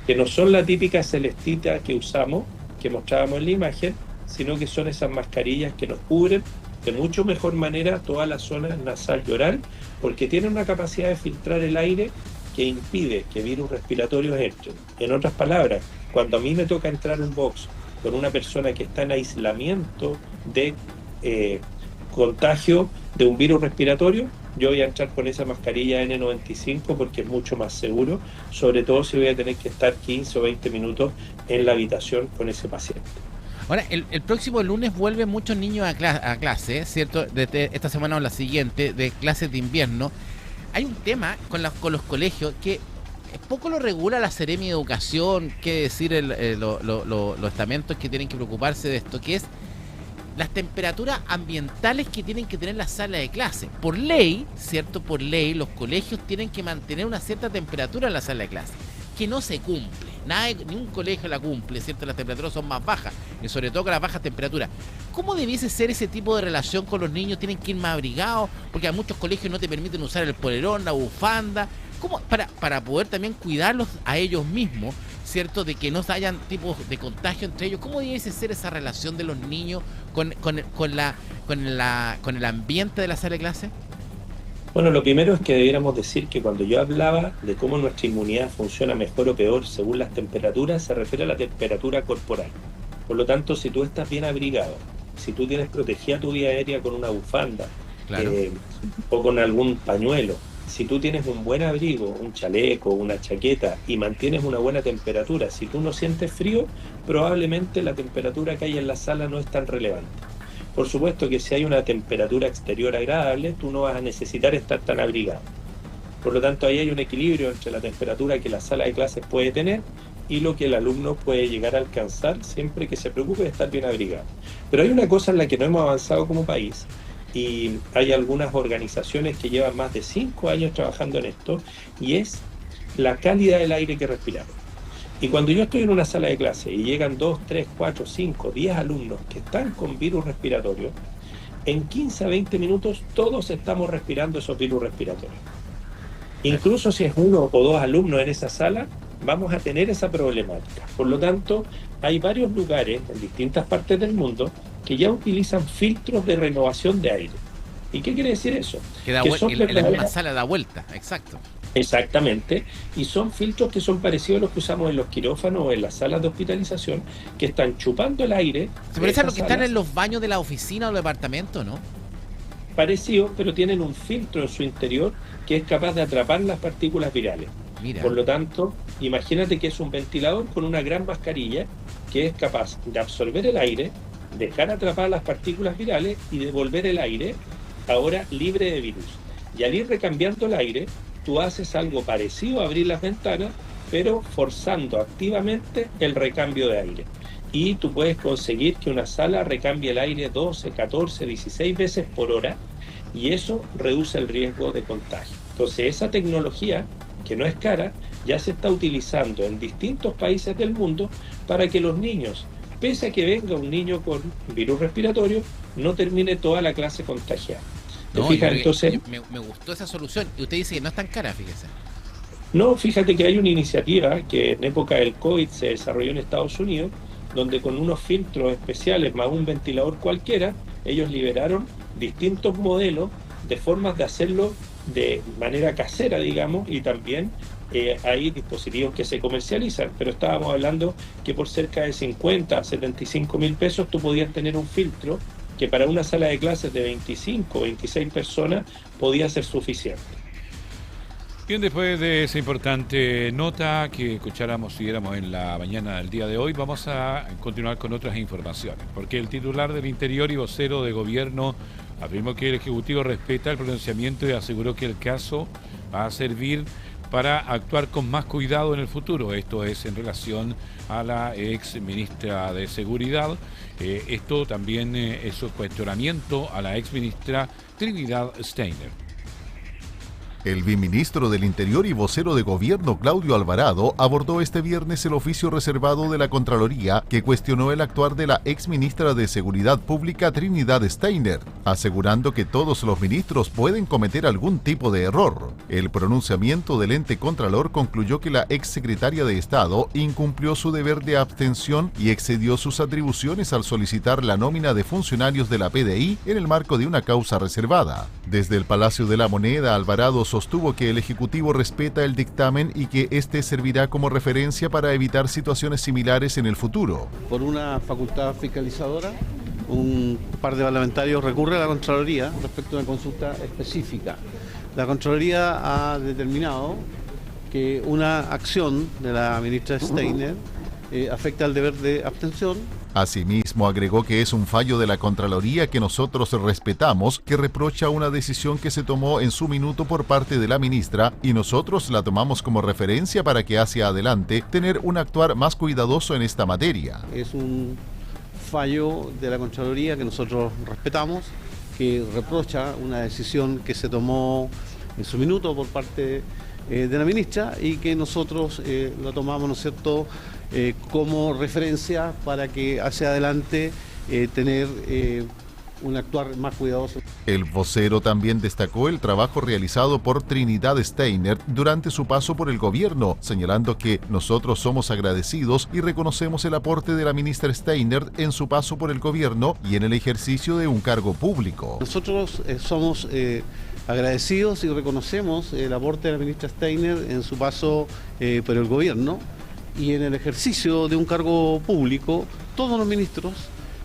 que no son la típica celestita que usamos, que mostrábamos en la imagen, sino que son esas mascarillas que nos cubren de mucho mejor manera toda la zona nasal y oral, porque tienen una capacidad de filtrar el aire que impide que virus respiratorios entren. En otras palabras, cuando a mí me toca entrar en un box con una persona que está en aislamiento de contagio de un virus respiratorio, yo voy a entrar con esa mascarilla N95 porque es mucho más seguro, sobre todo si voy a tener que estar 15 o 20 minutos en la habitación con ese paciente. Ahora, el próximo lunes vuelven muchos niños a clase, ¿cierto? Desde esta semana o la siguiente, de clases de invierno. Hay un tema con los colegios que poco lo regula la Seremi de Educación, qué decir los estamentos que tienen que preocuparse de esto, que es las temperaturas ambientales que tienen que tener las salas de clase. Por ley, ¿cierto? Por ley, los colegios tienen que mantener una cierta temperatura en la sala de clase, que no se cumple. Ningún colegio la cumple, ¿cierto? Las temperaturas son más bajas, y sobre todo con las bajas temperaturas. ¿Cómo debiese ser ese tipo de relación con los niños? ¿Tienen que ir más abrigados? Porque a muchos colegios no te permiten usar el polerón, la bufanda. ¿Cómo? Para poder también cuidarlos a ellos mismos, ¿cierto?, de que no hayan tipos de contagio entre ellos. ¿Cómo debe ser esa relación de los niños con el ambiente de la sala de clase? Bueno, lo primero es que debiéramos decir que cuando yo hablaba de cómo nuestra inmunidad funciona mejor o peor según las temperaturas, se refiere a la temperatura corporal. Por lo tanto, si tú estás bien abrigado, si tú tienes protegida tu vía aérea con una bufanda, claro, o con algún pañuelo, si tú tienes un buen abrigo, un chaleco, una chaqueta y mantienes una buena temperatura, si tú no sientes frío, probablemente la temperatura que hay en la sala no es tan relevante. Por supuesto que si hay una temperatura exterior agradable, tú no vas a necesitar estar tan abrigado. Por lo tanto, ahí hay un equilibrio entre la temperatura que la sala de clases puede tener y lo que el alumno puede llegar a alcanzar siempre que se preocupe de estar bien abrigado. Pero hay una cosa en la que no hemos avanzado como país, y hay algunas organizaciones que llevan más de 5 años trabajando en esto, y es la calidad del aire que respiramos. Y cuando yo estoy en una sala de clase y llegan 2, 3, 4, 5, 10 alumnos que están con virus respiratorio, en 15 a 20 minutos todos estamos respirando esos virus respiratorios. Incluso si es 1 o 2 alumnos en esa sala, vamos a tener esa problemática. Por lo tanto, hay varios lugares en distintas partes del mundo que ya utilizan filtros de renovación de aire. ¿Y qué quiere decir eso? Que la misma sala da vuelta, exacto. Exactamente, y son filtros que son parecidos a los que usamos en los quirófanos o en las salas de hospitalización, que están chupando el aire. Se parece a los que están en los baños de la oficina o del departamento, ¿no? Parecido, pero tienen un filtro en su interior que es capaz de atrapar las partículas virales. Mira. Por lo tanto, imagínate que es un ventilador con una gran mascarilla que es capaz de absorber el aire, dejar atrapar las partículas virales y devolver el aire ahora libre de virus. Y al ir recambiando el aire, tú haces algo parecido a abrir las ventanas, pero forzando activamente el recambio de aire. Y tú puedes conseguir que una sala recambie el aire 12, 14, 16 veces por hora, y eso reduce el riesgo de contagio. Entonces, esa tecnología, que no es cara, ya se está utilizando en distintos países del mundo para que los niños, pese a que venga un niño con virus respiratorio, no termine toda la clase contagiada. No, entonces, me gustó esa solución. Y usted dice que no es tan cara, fíjese. No, fíjate que hay una iniciativa que en época del COVID se desarrolló en Estados Unidos, donde con unos filtros especiales más un ventilador cualquiera, ellos liberaron distintos modelos de formas de hacerlo de manera casera, digamos, y también hay dispositivos que se comercializan, pero estábamos hablando que por cerca de 50 a 75 mil pesos tú podías tener un filtro que para una sala de clases de 25 o 26 personas podía ser suficiente. Bien, después de esa importante nota que escucháramos y diéramos en la mañana del día de hoy, vamos a continuar con otras informaciones, porque el titular del Interior y vocero de Gobierno afirmó que el Ejecutivo respeta el pronunciamiento y aseguró que el caso va a servir para actuar con más cuidado en el futuro. Esto es en relación a la ex ministra de Seguridad. Esto también es un cuestionamiento a la ex ministra Trinidad Steiner. El viceministro del Interior y vocero de Gobierno, Claudio Alvarado, abordó este viernes el oficio reservado de la Contraloría que cuestionó el actuar de la exministra de Seguridad Pública, Trinidad Steiner, asegurando que todos los ministros pueden cometer algún tipo de error. El pronunciamiento del ente Contralor concluyó que la exsecretaria de Estado incumplió su deber de abstención y excedió sus atribuciones al solicitar la nómina de funcionarios de la PDI en el marco de una causa reservada. Desde el Palacio de la Moneda, Alvarado sostuvo que el Ejecutivo respeta el dictamen y que este servirá como referencia para evitar situaciones similares en el futuro. Por una facultad fiscalizadora, un par de parlamentarios recurre a la Contraloría respecto a una consulta específica. La Contraloría ha determinado que una acción de la ministra Steiner afecta al deber de abstención. Asimismo, agregó que es un fallo de la Contraloría que nosotros respetamos, que reprocha una decisión que se tomó en su minuto por parte de la ministra y nosotros la tomamos como referencia para que hacia adelante tener un actuar más cuidadoso en esta materia. Es un fallo de la Contraloría que nosotros respetamos, que reprocha una decisión que se tomó en su minuto por parte de la ministra y que nosotros la tomamos, ¿no es cierto?, como referencia para que hacia adelante tener un actuar más cuidadoso. El vocero también destacó el trabajo realizado por Trinidad Steiner durante su paso por el gobierno, señalando que nosotros somos agradecidos y reconocemos el aporte de la ministra Steiner en su paso por el gobierno y en el ejercicio de un cargo público. Nosotros somos agradecidos y reconocemos el aporte de la ministra Steiner en su paso por el gobierno y en el ejercicio de un cargo público. Todos los ministros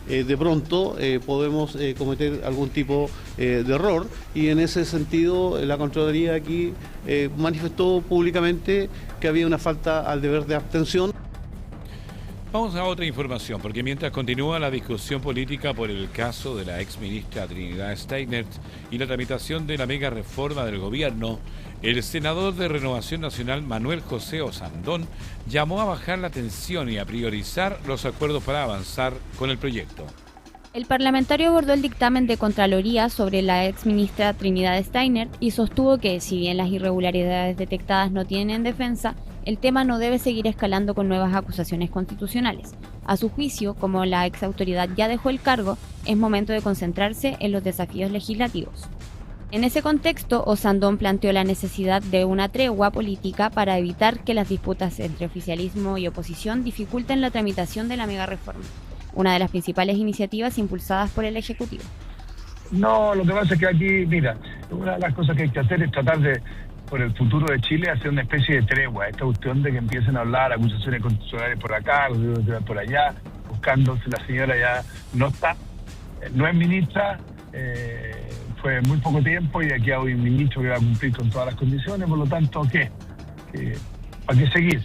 de pronto podemos cometer algún tipo de error, y en ese sentido la Contraloría aquí manifestó públicamente que había una falta al deber de abstención. Vamos a otra información, porque mientras continúa la discusión política por el caso de la exministra Trinidad Steiner y la tramitación de la mega reforma del gobierno, el senador de Renovación Nacional Manuel José Osandón llamó a bajar la tensión y a priorizar los acuerdos para avanzar con el proyecto. El parlamentario abordó el dictamen de Contraloría sobre la exministra Trinidad Steiner y sostuvo que, si bien las irregularidades detectadas no tienen defensa, el tema no debe seguir escalando con nuevas acusaciones constitucionales. A su juicio, como la exautoridad ya dejó el cargo, es momento de concentrarse en los desafíos legislativos. En ese contexto, Osandón planteó la necesidad de una tregua política para evitar que las disputas entre oficialismo y oposición dificulten la tramitación de la megareforma, una de las principales iniciativas impulsadas por el Ejecutivo. No, lo que pasa es que aquí, mira, una de las cosas que hay que hacer es tratar de, por el futuro de Chile, hacer una especie de tregua. Esta cuestión de que empiecen a hablar acusaciones constitucionales por acá, por allá, buscándose. La señora ya no está, no es ministra, fue muy poco tiempo y aquí hay un ministro que va a cumplir con todas las condiciones, por lo tanto, ¿qué? ¿Para qué seguir?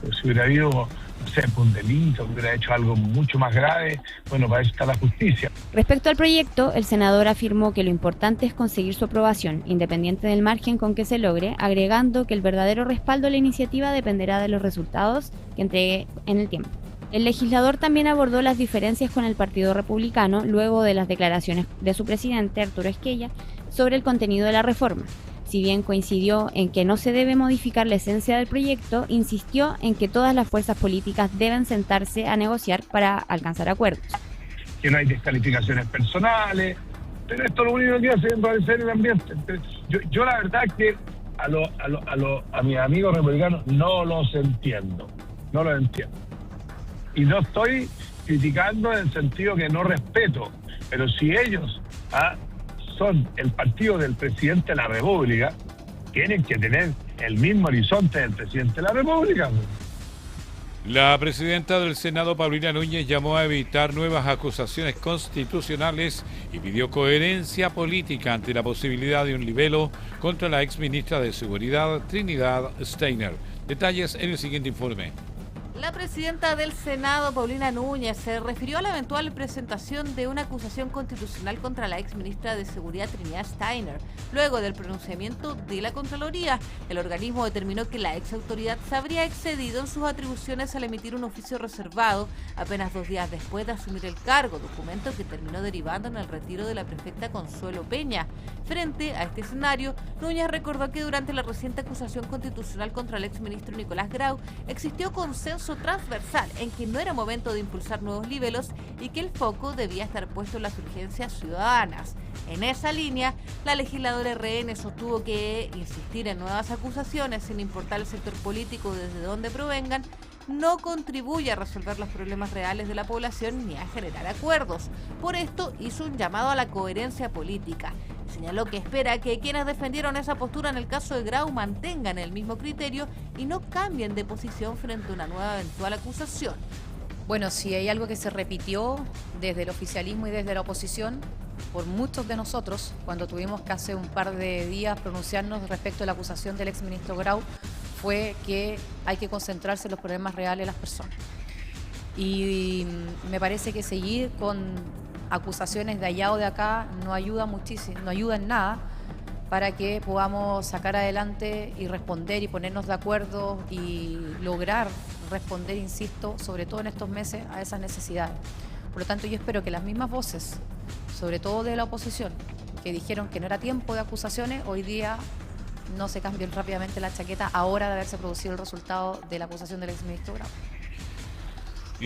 Pero si hubiera habido, no sé, un delito, hubiera hecho algo mucho más grave, bueno, para eso está la justicia. Respecto al proyecto, el senador afirmó que lo importante es conseguir su aprobación, independiente del margen con que se logre, agregando que el verdadero respaldo a la iniciativa dependerá de los resultados que entregue en el tiempo. El legislador también abordó las diferencias con el Partido Republicano luego de las declaraciones de su presidente, Arturo Esquella, sobre el contenido de la reforma. Si bien coincidió en que no se debe modificar la esencia del proyecto, insistió en que todas las fuerzas políticas deben sentarse a negociar para alcanzar acuerdos. Que no hay descalificaciones personales, pero esto lo único que hace es enrarecer el ambiente. Yo la verdad es que a mis amigos republicanos no los entiendo. Y no estoy criticando en el sentido que no respeto, pero si ellos son el partido del presidente de la República, tienen que tener el mismo horizonte del presidente de la República. La presidenta del Senado, Paulina Núñez, llamó a evitar nuevas acusaciones constitucionales y pidió coherencia política ante la posibilidad de un libelo contra la exministra de Seguridad, Trinidad Steiner. Detalles en el siguiente informe. La presidenta del Senado, Paulina Núñez, se refirió a la eventual presentación de una acusación constitucional contra la exministra de Seguridad Trinidad Steiner. Luego del pronunciamiento de la Contraloría, el organismo determinó que la exautoridad se habría excedido en sus atribuciones al emitir un oficio reservado apenas 2 días después de asumir el cargo, documento que terminó derivando en el retiro de la prefecta Consuelo Peña. Frente a este escenario, Núñez recordó que durante la reciente acusación constitucional contra el exministro Nicolás Grau existió consenso transversal en que no era momento de impulsar nuevos libelos y que el foco debía estar puesto en las urgencias ciudadanas. En esa línea, la legisladora RN sostuvo que insistir en nuevas acusaciones, sin importar el sector político desde donde provengan, no contribuye a resolver los problemas reales de la población ni a generar acuerdos. Por esto hizo un llamado a la coherencia política. Señaló que espera que quienes defendieron esa postura en el caso de Grau mantengan el mismo criterio y no cambien de posición frente a una nueva eventual acusación. Bueno, si hay algo que se repitió desde el oficialismo y desde la oposición, por muchos de nosotros, cuando tuvimos que hace un par de días pronunciarnos respecto a la acusación del exministro Grau, fue que hay que concentrarse en los problemas reales de las personas. Y me parece que seguir con acusaciones de allá o de acá no ayuda muchísimo, no ayuda en nada para que podamos sacar adelante y responder y ponernos de acuerdo y lograr responder, insisto, sobre todo en estos meses, a esas necesidades. Por lo tanto, yo espero que las mismas voces, sobre todo de la oposición, que dijeron que no era tiempo de acusaciones, hoy día no se cambien rápidamente la chaqueta ahora de haberse producido el resultado de la acusación del exministro Grau.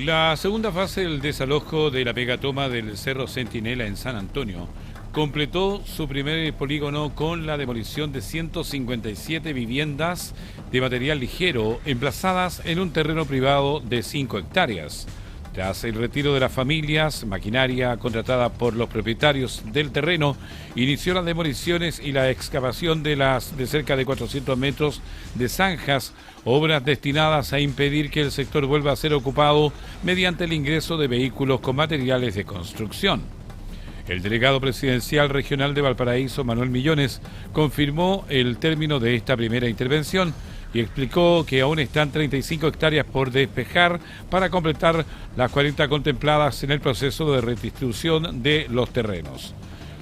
La segunda fase del desalojo de la megatoma del Cerro Centinela en San Antonio completó su primer polígono con la demolición de 157 viviendas de material ligero emplazadas en un terreno privado de 5 hectáreas. Tras el retiro de las familias, maquinaria contratada por los propietarios del terreno inició las demoliciones y la excavación de cerca de 400 metros de zanjas, obras destinadas a impedir que el sector vuelva a ser ocupado mediante el ingreso de vehículos con materiales de construcción. El delegado presidencial regional de Valparaíso, Manuel Millones, confirmó el término de esta primera intervención y explicó que aún están 35 hectáreas por despejar para completar las 40 contempladas en el proceso de redistribución de los terrenos.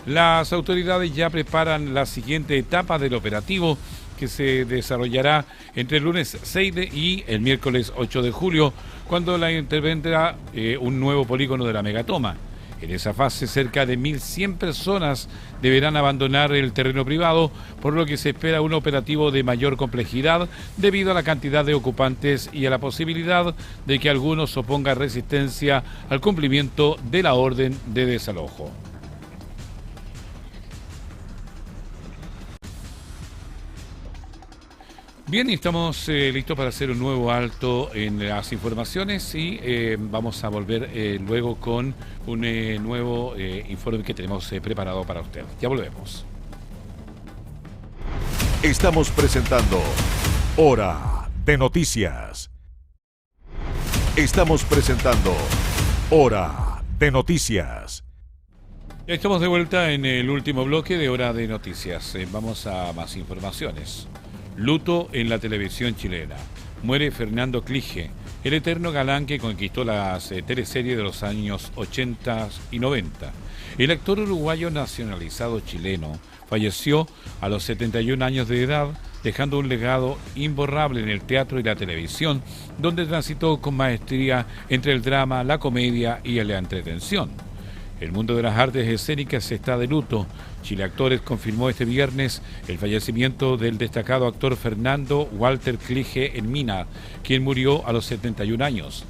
Las autoridades ya preparan la siguiente etapa del operativo, que se desarrollará entre el lunes 6 y el miércoles 8 de julio, cuando la intervendrá un nuevo polígono de la megatoma. En esa fase, cerca de 1.100 personas deberán abandonar el terreno privado, por lo que se espera un operativo de mayor complejidad debido a la cantidad de ocupantes y a la posibilidad de que algunos opongan resistencia al cumplimiento de la orden de desalojo. Bien, estamos listos para hacer un nuevo alto en las informaciones y vamos a volver luego con un nuevo informe que tenemos preparado para usted. Ya volvemos. Estamos presentando Hora de Noticias. Estamos presentando Hora de Noticias. Estamos de vuelta en el último bloque de Hora de Noticias. Vamos a más informaciones. Luto en la televisión chilena. Muere Fernando Clige, el eterno galán que conquistó las teleseries de los años 80 y 90. El actor uruguayo nacionalizado chileno falleció a los 71 años de edad, dejando un legado imborrable en el teatro y la televisión, donde transitó con maestría entre el drama, la comedia y la entretención. El mundo de las artes escénicas está de luto. Chile Actores confirmó este viernes el fallecimiento del destacado actor Fernando Walter Clige en Mina, quien murió a los 71 años.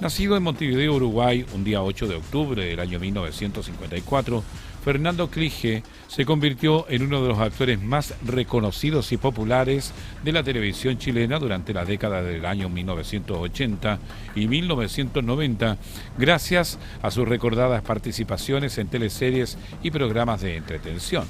Nacido en Montevideo, Uruguay, un día 8 de octubre del año 1954, Fernando Clige se convirtió en uno de los actores más reconocidos y populares de la televisión chilena durante la década del año 1980 y 1990, gracias a sus recordadas participaciones en teleseries y programas de entretención.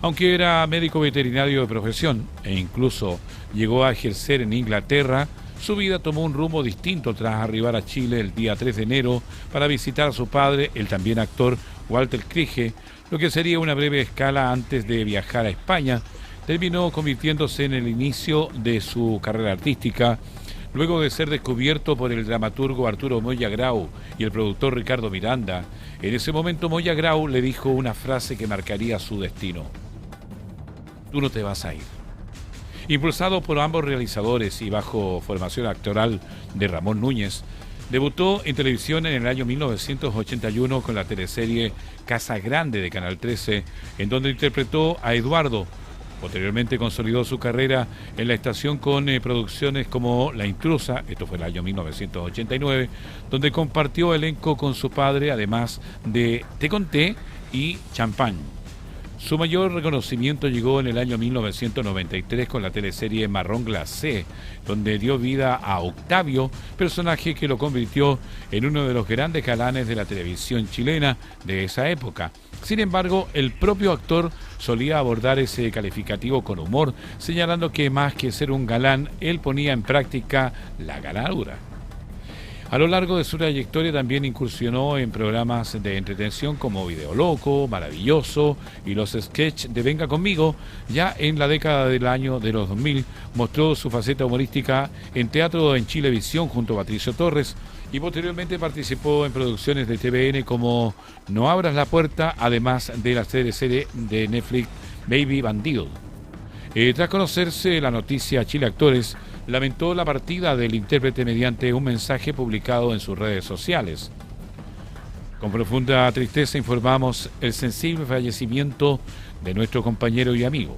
Aunque era médico veterinario de profesión e incluso llegó a ejercer en Inglaterra, su vida tomó un rumbo distinto tras arribar a Chile el día 3 de enero para visitar a su padre, el también actor Walter Clige, lo que sería una breve escala antes de viajar a España. Terminó convirtiéndose en el inicio de su carrera artística, luego de ser descubierto por el dramaturgo Arturo Moya Grau y el productor Ricardo Miranda. En ese momento Moya Grau le dijo una frase que marcaría su destino: "Tú no te vas a ir". Impulsado por ambos realizadores y bajo formación actoral de Ramón Núñez, debutó en televisión en el año 1981 con la teleserie Casa Grande de Canal 13, en donde interpretó a Eduardo. Posteriormente consolidó su carrera en la estación con producciones como La Intrusa, esto fue el año 1989, donde compartió elenco con su padre, además de Te Conté y Champán. Su mayor reconocimiento llegó en el año 1993 con la teleserie Marrón Glacé, donde dio vida a Octavio, personaje que lo convirtió en uno de los grandes galanes de la televisión chilena de esa época. Sin embargo, el propio actor solía abordar ese calificativo con humor, señalando que más que ser un galán, él ponía en práctica la galadura. A lo largo de su trayectoria también incursionó en programas de entretención como Video Loco, Maravilloso y los sketches de Venga Conmigo. Ya en la década del año de los 2000 mostró su faceta humorística en teatro en Chilevisión junto a Patricio Torres y posteriormente participó en producciones de TVN como No abras la puerta, además de la serie de Netflix Baby Bandido. Tras conocerse la noticia, Chile Actores lamentó la partida del intérprete mediante un mensaje publicado en sus redes sociales. Con profunda tristeza informamos el sensible fallecimiento de nuestro compañero y amigo,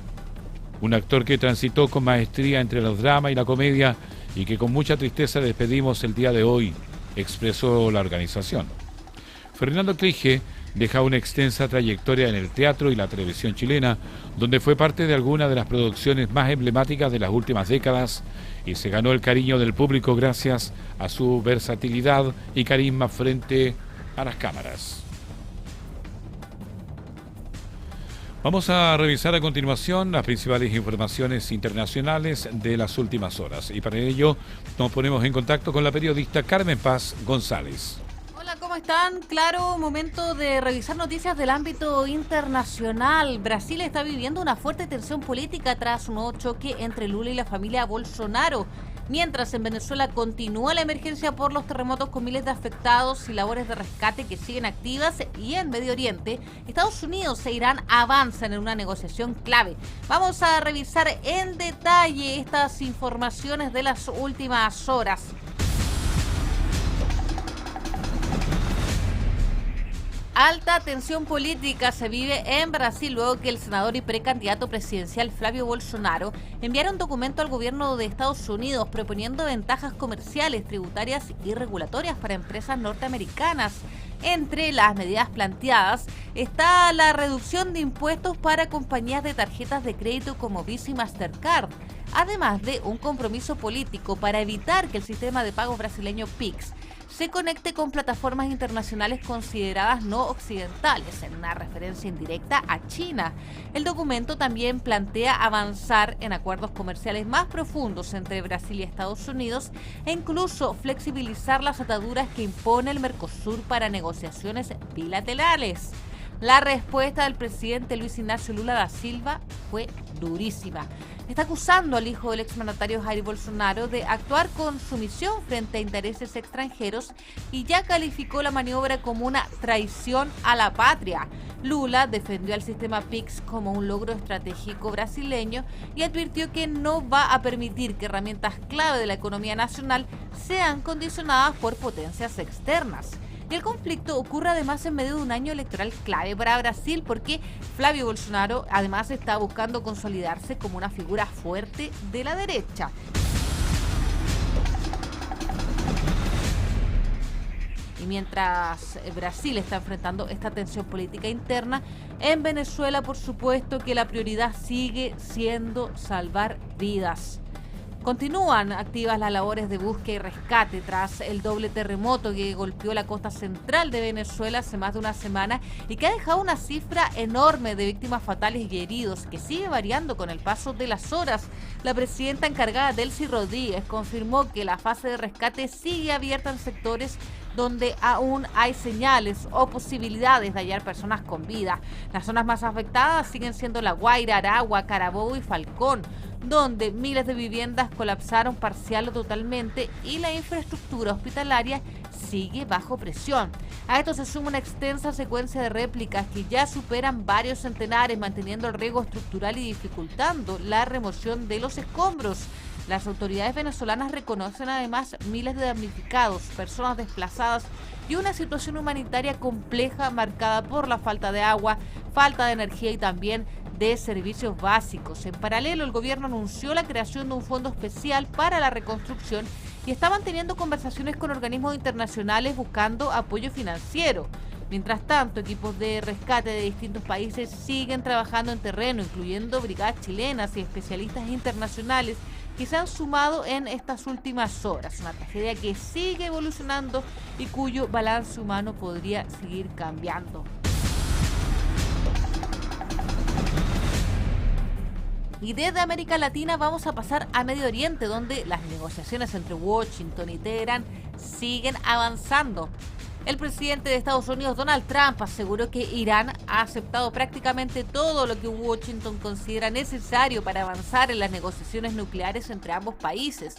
un actor que transitó con maestría entre los dramas y la comedia y que con mucha tristeza despedimos el día de hoy. expresó la organización. Fernando Clige deja una extensa trayectoria en el teatro y la televisión chilena, donde fue parte de algunas de las producciones más emblemáticas de las últimas décadas y se ganó el cariño del público gracias a su versatilidad y carisma frente a las cámaras. Vamos a revisar a continuación las principales informaciones internacionales de las últimas horas y para ello nos ponemos en contacto con la periodista Carmen Paz González. Hola, ¿cómo están? Claro, momento de revisar noticias del ámbito internacional. Brasil está viviendo una fuerte tensión política tras un nuevo choque entre Lula y la familia Bolsonaro. Mientras en Venezuela continúa la emergencia por los terremotos con miles de afectados y labores de rescate que siguen activas, y en Medio Oriente, Estados Unidos e Irán avanzan en una negociación clave. Vamos a revisar en detalle estas informaciones de las últimas horas. Alta tensión política se vive en Brasil luego que el senador y precandidato presidencial Flavio Bolsonaro enviara un documento al gobierno de Estados Unidos proponiendo ventajas comerciales, tributarias y regulatorias para empresas norteamericanas. Entre las medidas planteadas está la reducción de impuestos para compañías de tarjetas de crédito como Visa y Mastercard, además de un compromiso político para evitar que el sistema de pagos brasileño Pix se conecte con plataformas internacionales consideradas no occidentales, en una referencia indirecta a China. El documento también plantea avanzar en acuerdos comerciales más profundos entre Brasil y Estados Unidos e incluso flexibilizar las ataduras que impone el Mercosur para negociaciones bilaterales. La respuesta del presidente Luis Ignacio Lula da Silva fue durísima. Está acusando al hijo del exmandatario Jair Bolsonaro de actuar con sumisión frente a intereses extranjeros y ya calificó la maniobra como una traición a la patria. Lula defendió al sistema Pix como un logro estratégico brasileño y advirtió que no va a permitir que herramientas clave de la economía nacional sean condicionadas por potencias externas. Y el conflicto ocurre además en medio de un año electoral clave para Brasil porque Flavio Bolsonaro además está buscando consolidarse como una figura fuerte de la derecha. Y mientras Brasil está enfrentando esta tensión política interna, en Venezuela por supuesto que la prioridad sigue siendo salvar vidas. Continúan activas las labores de búsqueda y rescate tras el doble terremoto que golpeó la costa central de Venezuela hace más de una semana y que ha dejado una cifra enorme de víctimas fatales y heridos que sigue variando con el paso de las horas. La presidenta encargada, Delcy Rodríguez, confirmó que la fase de rescate sigue abierta en sectores donde aún hay señales o posibilidades de hallar personas con vida. Las zonas más afectadas siguen siendo La Guaira, Aragua, Carabobo y Falcón, donde miles de viviendas colapsaron parcial o totalmente y la infraestructura hospitalaria sigue bajo presión. A esto se suma una extensa secuencia de réplicas que ya superan varios centenares, manteniendo el riesgo estructural y dificultando la remoción de los escombros. Las autoridades venezolanas reconocen además miles de damnificados, personas desplazadas y una situación humanitaria compleja marcada por la falta de agua, falta de energía y también de servicios básicos. En paralelo, el gobierno anunció la creación de un fondo especial para la reconstrucción y está manteniendo conversaciones con organismos internacionales buscando apoyo financiero. Mientras tanto, equipos de rescate de distintos países siguen trabajando en terreno, incluyendo brigadas chilenas y especialistas internacionales que se han sumado en estas últimas horas. Una tragedia que sigue evolucionando y cuyo balance humano podría seguir cambiando. Y desde América Latina vamos a pasar a Medio Oriente, donde las negociaciones entre Washington y Teherán siguen avanzando. El presidente de Estados Unidos, Donald Trump, aseguró que Irán ha aceptado prácticamente todo lo que Washington considera necesario para avanzar en las negociaciones nucleares entre ambos países.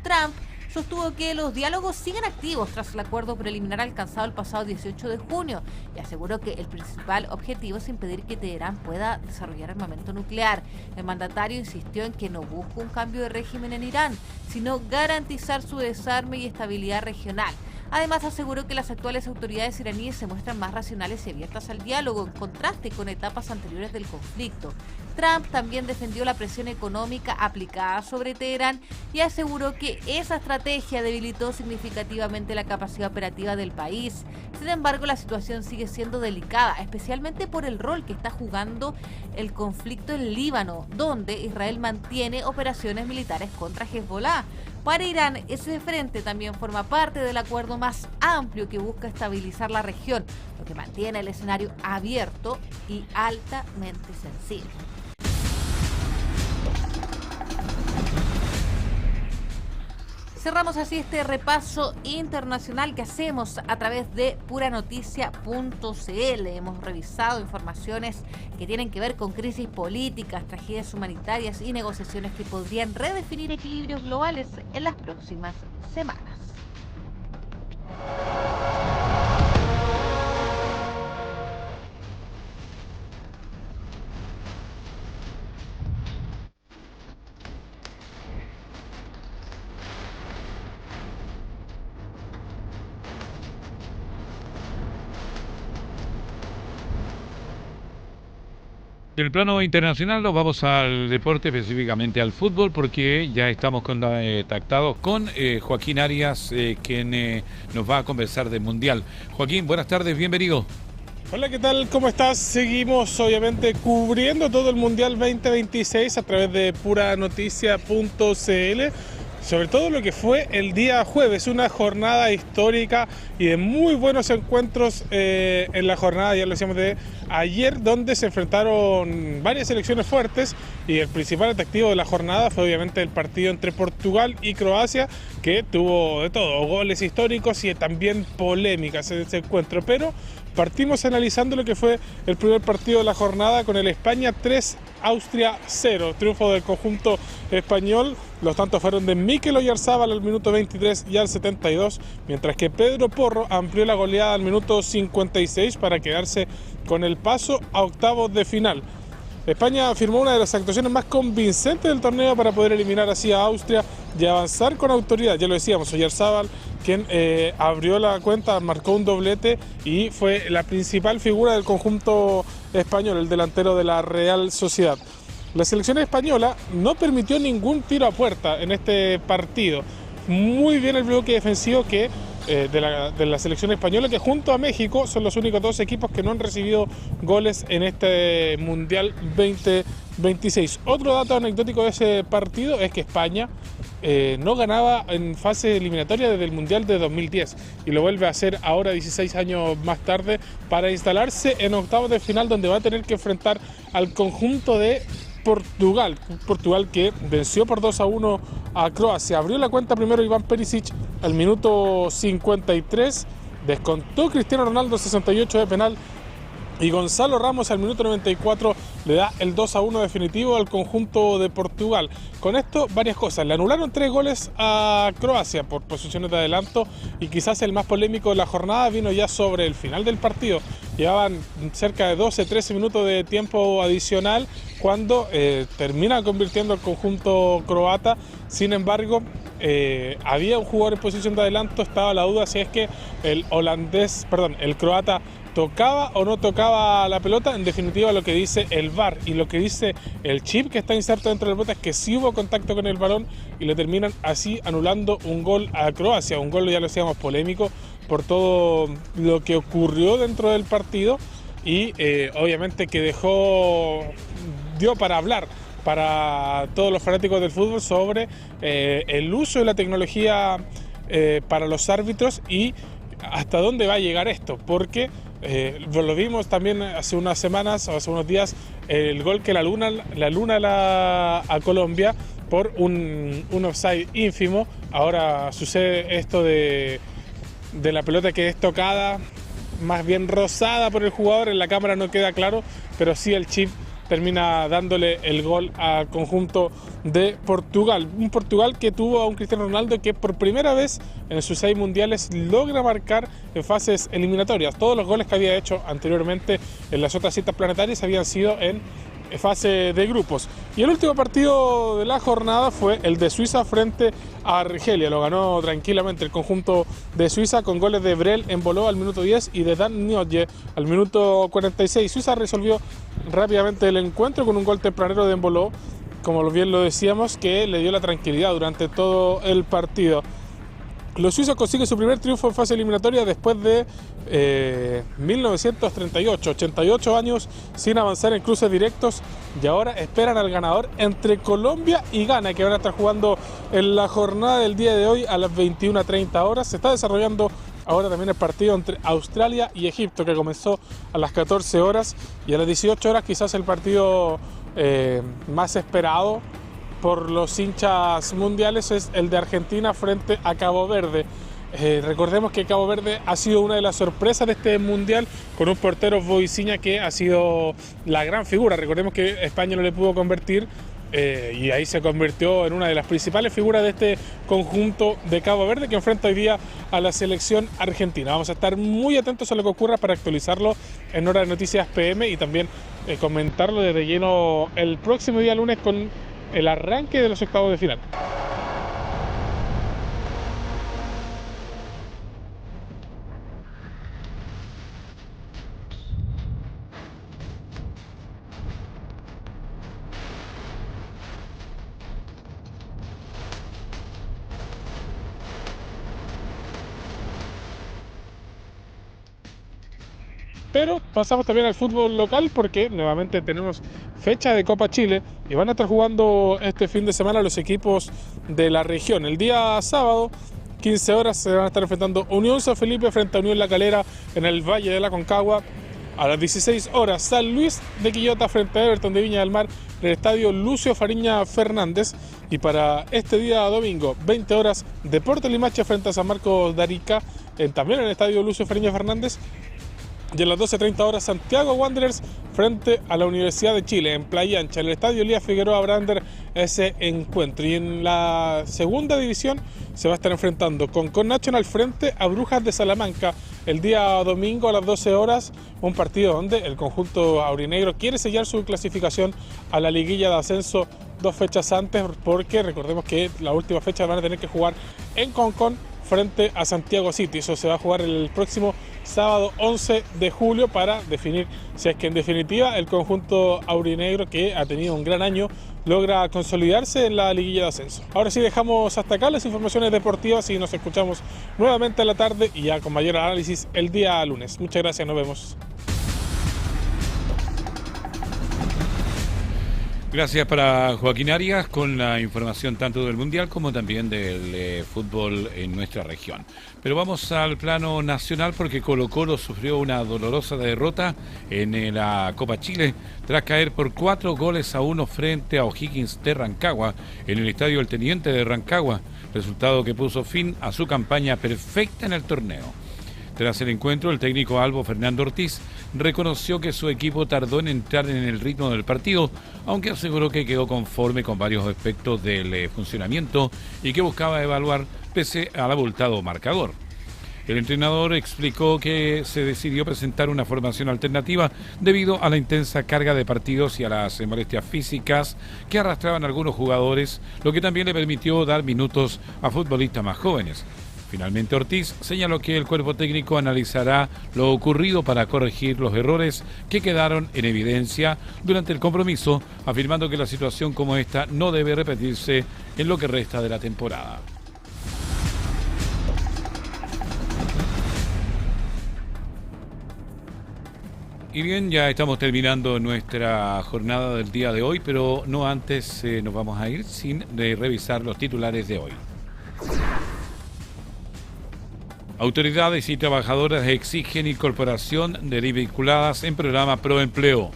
Trump sostuvo que los diálogos siguen activos tras el acuerdo preliminar alcanzado el pasado 18 de junio y aseguró que el principal objetivo es impedir que Teherán pueda desarrollar armamento nuclear. El mandatario insistió en que no busca un cambio de régimen en Irán, sino garantizar su desarme y estabilidad regional. Además, aseguró que las actuales autoridades iraníes se muestran más racionales y abiertas al diálogo, en contraste con etapas anteriores del conflicto. Trump también defendió la presión económica aplicada sobre Teherán y aseguró que esa estrategia debilitó significativamente la capacidad operativa del país. Sin embargo, la situación sigue siendo delicada, especialmente por el rol que está jugando el conflicto en Líbano, donde Israel mantiene operaciones militares contra Hezbollah. Para Irán, ese frente también forma parte del acuerdo más amplio que busca estabilizar la región, lo que mantiene el escenario abierto y altamente sensible. Cerramos así este repaso internacional que hacemos a través de puranoticia.cl. Hemos revisado informaciones que tienen que ver con crisis políticas, tragedias humanitarias y negociaciones que podrían redefinir equilibrios globales en las próximas semanas. Del plano internacional nos vamos al deporte, específicamente al fútbol, porque ya estamos contactados con Joaquín Arias, quien nos va a conversar del Mundial. Joaquín, buenas tardes, bienvenido. Hola, ¿qué tal? ¿Cómo estás? Seguimos obviamente cubriendo todo el Mundial 2026 a través de puranoticia.cl. Sobre todo lo que fue el día jueves, una jornada histórica y de muy buenos encuentros en la jornada, ya lo decíamos, de ayer, donde se enfrentaron varias selecciones fuertes y el principal atractivo de la jornada fue obviamente el partido entre Portugal y Croacia, que tuvo de todo, goles históricos y también polémicas en ese encuentro, pero partimos analizando lo que fue el primer partido de la jornada con el España 3, Austria 0, triunfo del conjunto español. Los tantos fueron de Mikel Oyarzabal al minuto 23 y al 72, mientras que Pedro Porro amplió la goleada al minuto 56 para quedarse con el paso a octavos de final. España firmó una de las actuaciones más convincentes del torneo para poder eliminar así a Austria y avanzar con autoridad. Ya lo decíamos, Oyarzabal, quien abrió la cuenta, marcó un doblete y fue la principal figura del conjunto español, el delantero de la Real Sociedad. La selección española no permitió ningún tiro a puerta en este partido. Muy bien el bloque defensivo de la selección española, que junto a México son los únicos dos equipos que no han recibido goles en este Mundial 2026. Otro dato anecdótico de ese partido es que España no ganaba en fase eliminatoria desde el Mundial de 2010 y lo vuelve a hacer ahora 16 años más tarde para instalarse en octavos de final, donde va a tener que enfrentar al conjunto de Portugal que venció por 2-1 a Croacia. Abrió la cuenta primero Iván Perisic al minuto 53, descontó Cristiano Ronaldo 68 de penal y Gonzalo Ramos al minuto 94 le da el 2-1 definitivo al conjunto de Portugal. Con esto, varias cosas. Le anularon 3 goles a Croacia por posiciones de adelanto y quizás el más polémico de la jornada vino ya sobre el final del partido. Llevaban cerca de 12-13 minutos de tiempo adicional cuando termina convirtiendo el conjunto croata. Sin embargo, había un jugador en posición de adelanto, estaba la duda si es que el croata tocaba o no tocaba la pelota. En definitiva, lo que dice el VAR y lo que dice el chip que está inserto dentro de la pelota es que sí hubo contacto con el balón y le terminan así anulando un gol a Croacia. Un gol, ya lo decíamos, polémico por todo lo que ocurrió dentro del partido y obviamente que dio para hablar para todos los fanáticos del fútbol sobre el uso de la tecnología para los árbitros y hasta dónde va a llegar esto, porque lo vimos también hace unas semanas o hace unos días, el gol que la luna a Colombia por un offside ínfimo. Ahora sucede esto de la pelota que es tocada, más bien rozada por el jugador, en la cámara no queda claro, pero sí el chip termina dándole el gol al conjunto de Portugal. Un Portugal que tuvo a un Cristiano Ronaldo que por primera vez en sus 6 mundiales logra marcar en fases eliminatorias. Todos los goles que había hecho anteriormente en las otras citas planetarias habían sido en fase de grupos. Y el último partido de la jornada fue el de Suiza frente a Argelia. Lo ganó tranquilamente el conjunto de Suiza con goles de Brel Embolo al minuto 10 y de Dan Nioye al minuto 46. Suiza resolvió rápidamente el encuentro con un gol tempranero de Embolo, como bien lo decíamos, que le dio la tranquilidad durante todo el partido. Los suizos consiguen su primer triunfo en fase eliminatoria después de 1938, 88 años sin avanzar en cruces directos, y ahora esperan al ganador entre Colombia y Ghana, que van a estar jugando en la jornada del día de hoy a las 21:30 horas. Se está desarrollando ahora también el partido entre Australia y Egipto, que comenzó a las 14 horas, y a las 18 horas quizás el partido más esperado por los hinchas mundiales es el de Argentina frente a Cabo Verde. Recordemos que Cabo Verde ha sido una de las sorpresas de este mundial, con un portero Voisinha que ha sido la gran figura. Recordemos que España no le pudo convertir y ahí se convirtió en una de las principales figuras de este conjunto de Cabo Verde, que enfrenta hoy día a la selección argentina. Vamos a estar muy atentos a lo que ocurra para actualizarlo en Hora de Noticias PM y también comentarlo desde lleno el próximo día lunes con el arranque de los octavos de final. Pero pasamos también al fútbol local, porque nuevamente tenemos fecha de Copa Chile y van a estar jugando este fin de semana los equipos de la región. El día sábado, 15 horas, se van a estar enfrentando Unión San Felipe frente a Unión La Calera en el Valle de la Concagua. A las 16 horas, San Luis de Quillota frente a Everton de Viña del Mar en el estadio Lucio Fariña Fernández. Y para este día domingo, 20 horas, Deportes Limache frente a San Marcos de Arica, también en el estadio Lucio Fariña Fernández. Y a las 12:30 horas, Santiago Wanderers frente a la Universidad de Chile en Playa Ancha, en el estadio Elías Figueroa Brander, ese encuentro. Y en la segunda división se va a estar enfrentando con Nacional frente a Brujas de Salamanca el día domingo a las 12 horas, un partido donde el conjunto aurinegro quiere sellar su clasificación a la liguilla de ascenso 2 fechas antes, porque recordemos que la última fecha van a tener que jugar en Concón frente a Santiago City. Eso se va a jugar el próximo sábado 11 de julio para definir si es que en definitiva el conjunto aurinegro, que ha tenido un gran año, logra consolidarse en la liguilla de ascenso. Ahora sí, dejamos hasta acá las informaciones deportivas y nos escuchamos nuevamente a la tarde y ya con mayor análisis el día lunes. Muchas gracias, nos vemos. Gracias para Joaquín Arias con la información tanto del Mundial como también del fútbol en nuestra región. Pero vamos al plano nacional, porque Colo-Colo sufrió una dolorosa derrota en la Copa Chile tras caer por 4-1 frente a O'Higgins de Rancagua en el estadio El Teniente de Rancagua, resultado que puso fin a su campaña perfecta en el torneo. Tras el encuentro, el técnico albo Fernando Ortiz reconoció que su equipo tardó en entrar en el ritmo del partido, aunque aseguró que quedó conforme con varios aspectos del funcionamiento y que buscaba evaluar pese al abultado marcador. El entrenador explicó que se decidió presentar una formación alternativa debido a la intensa carga de partidos y a las molestias físicas que arrastraban algunos jugadores, lo que también le permitió dar minutos a futbolistas más jóvenes. Finalmente, Ortiz señaló que el cuerpo técnico analizará lo ocurrido para corregir los errores que quedaron en evidencia durante el compromiso, afirmando que la situación como esta no debe repetirse en lo que resta de la temporada. Y bien, ya estamos terminando nuestra jornada del día de hoy, pero no antes nos vamos a ir sin revisar los titulares de hoy. Autoridades y trabajadoras exigen incorporación de vinculadas en programa Proempleo.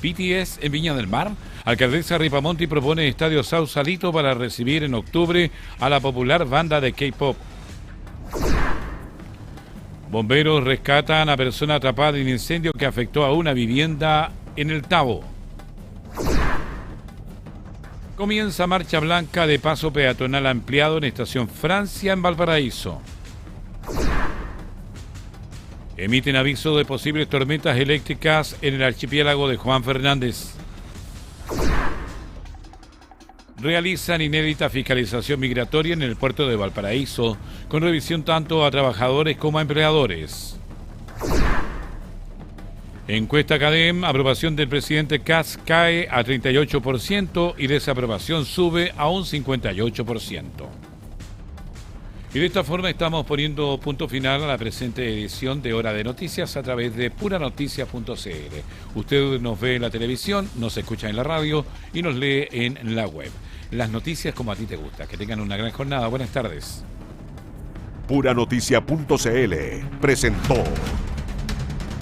BTS en Viña del Mar. Alcaldesa Ripamonti propone estadio Sausalito para recibir en octubre a la popular banda de K-pop. Bomberos rescatan a persona atrapada en incendio que afectó a una vivienda en el Tabo. Comienza marcha blanca de paso peatonal ampliado en Estación Francia en Valparaíso. Emiten aviso de posibles tormentas eléctricas en el archipiélago de Juan Fernández. Realizan inédita fiscalización migratoria en el puerto de Valparaíso, con revisión tanto a trabajadores como a empleadores. Encuesta CADEM, aprobación del presidente Kast cae a 38% y desaprobación sube a un 58%. Y de esta forma estamos poniendo punto final a la presente edición de Hora de Noticias a través de puranoticias.cl. Usted nos ve en la televisión, nos escucha en la radio y nos lee en la web. Las noticias como a ti te gusta. Que tengan una gran jornada. Buenas tardes. Puranoticias.cl presentó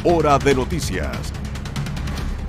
Hora de Noticias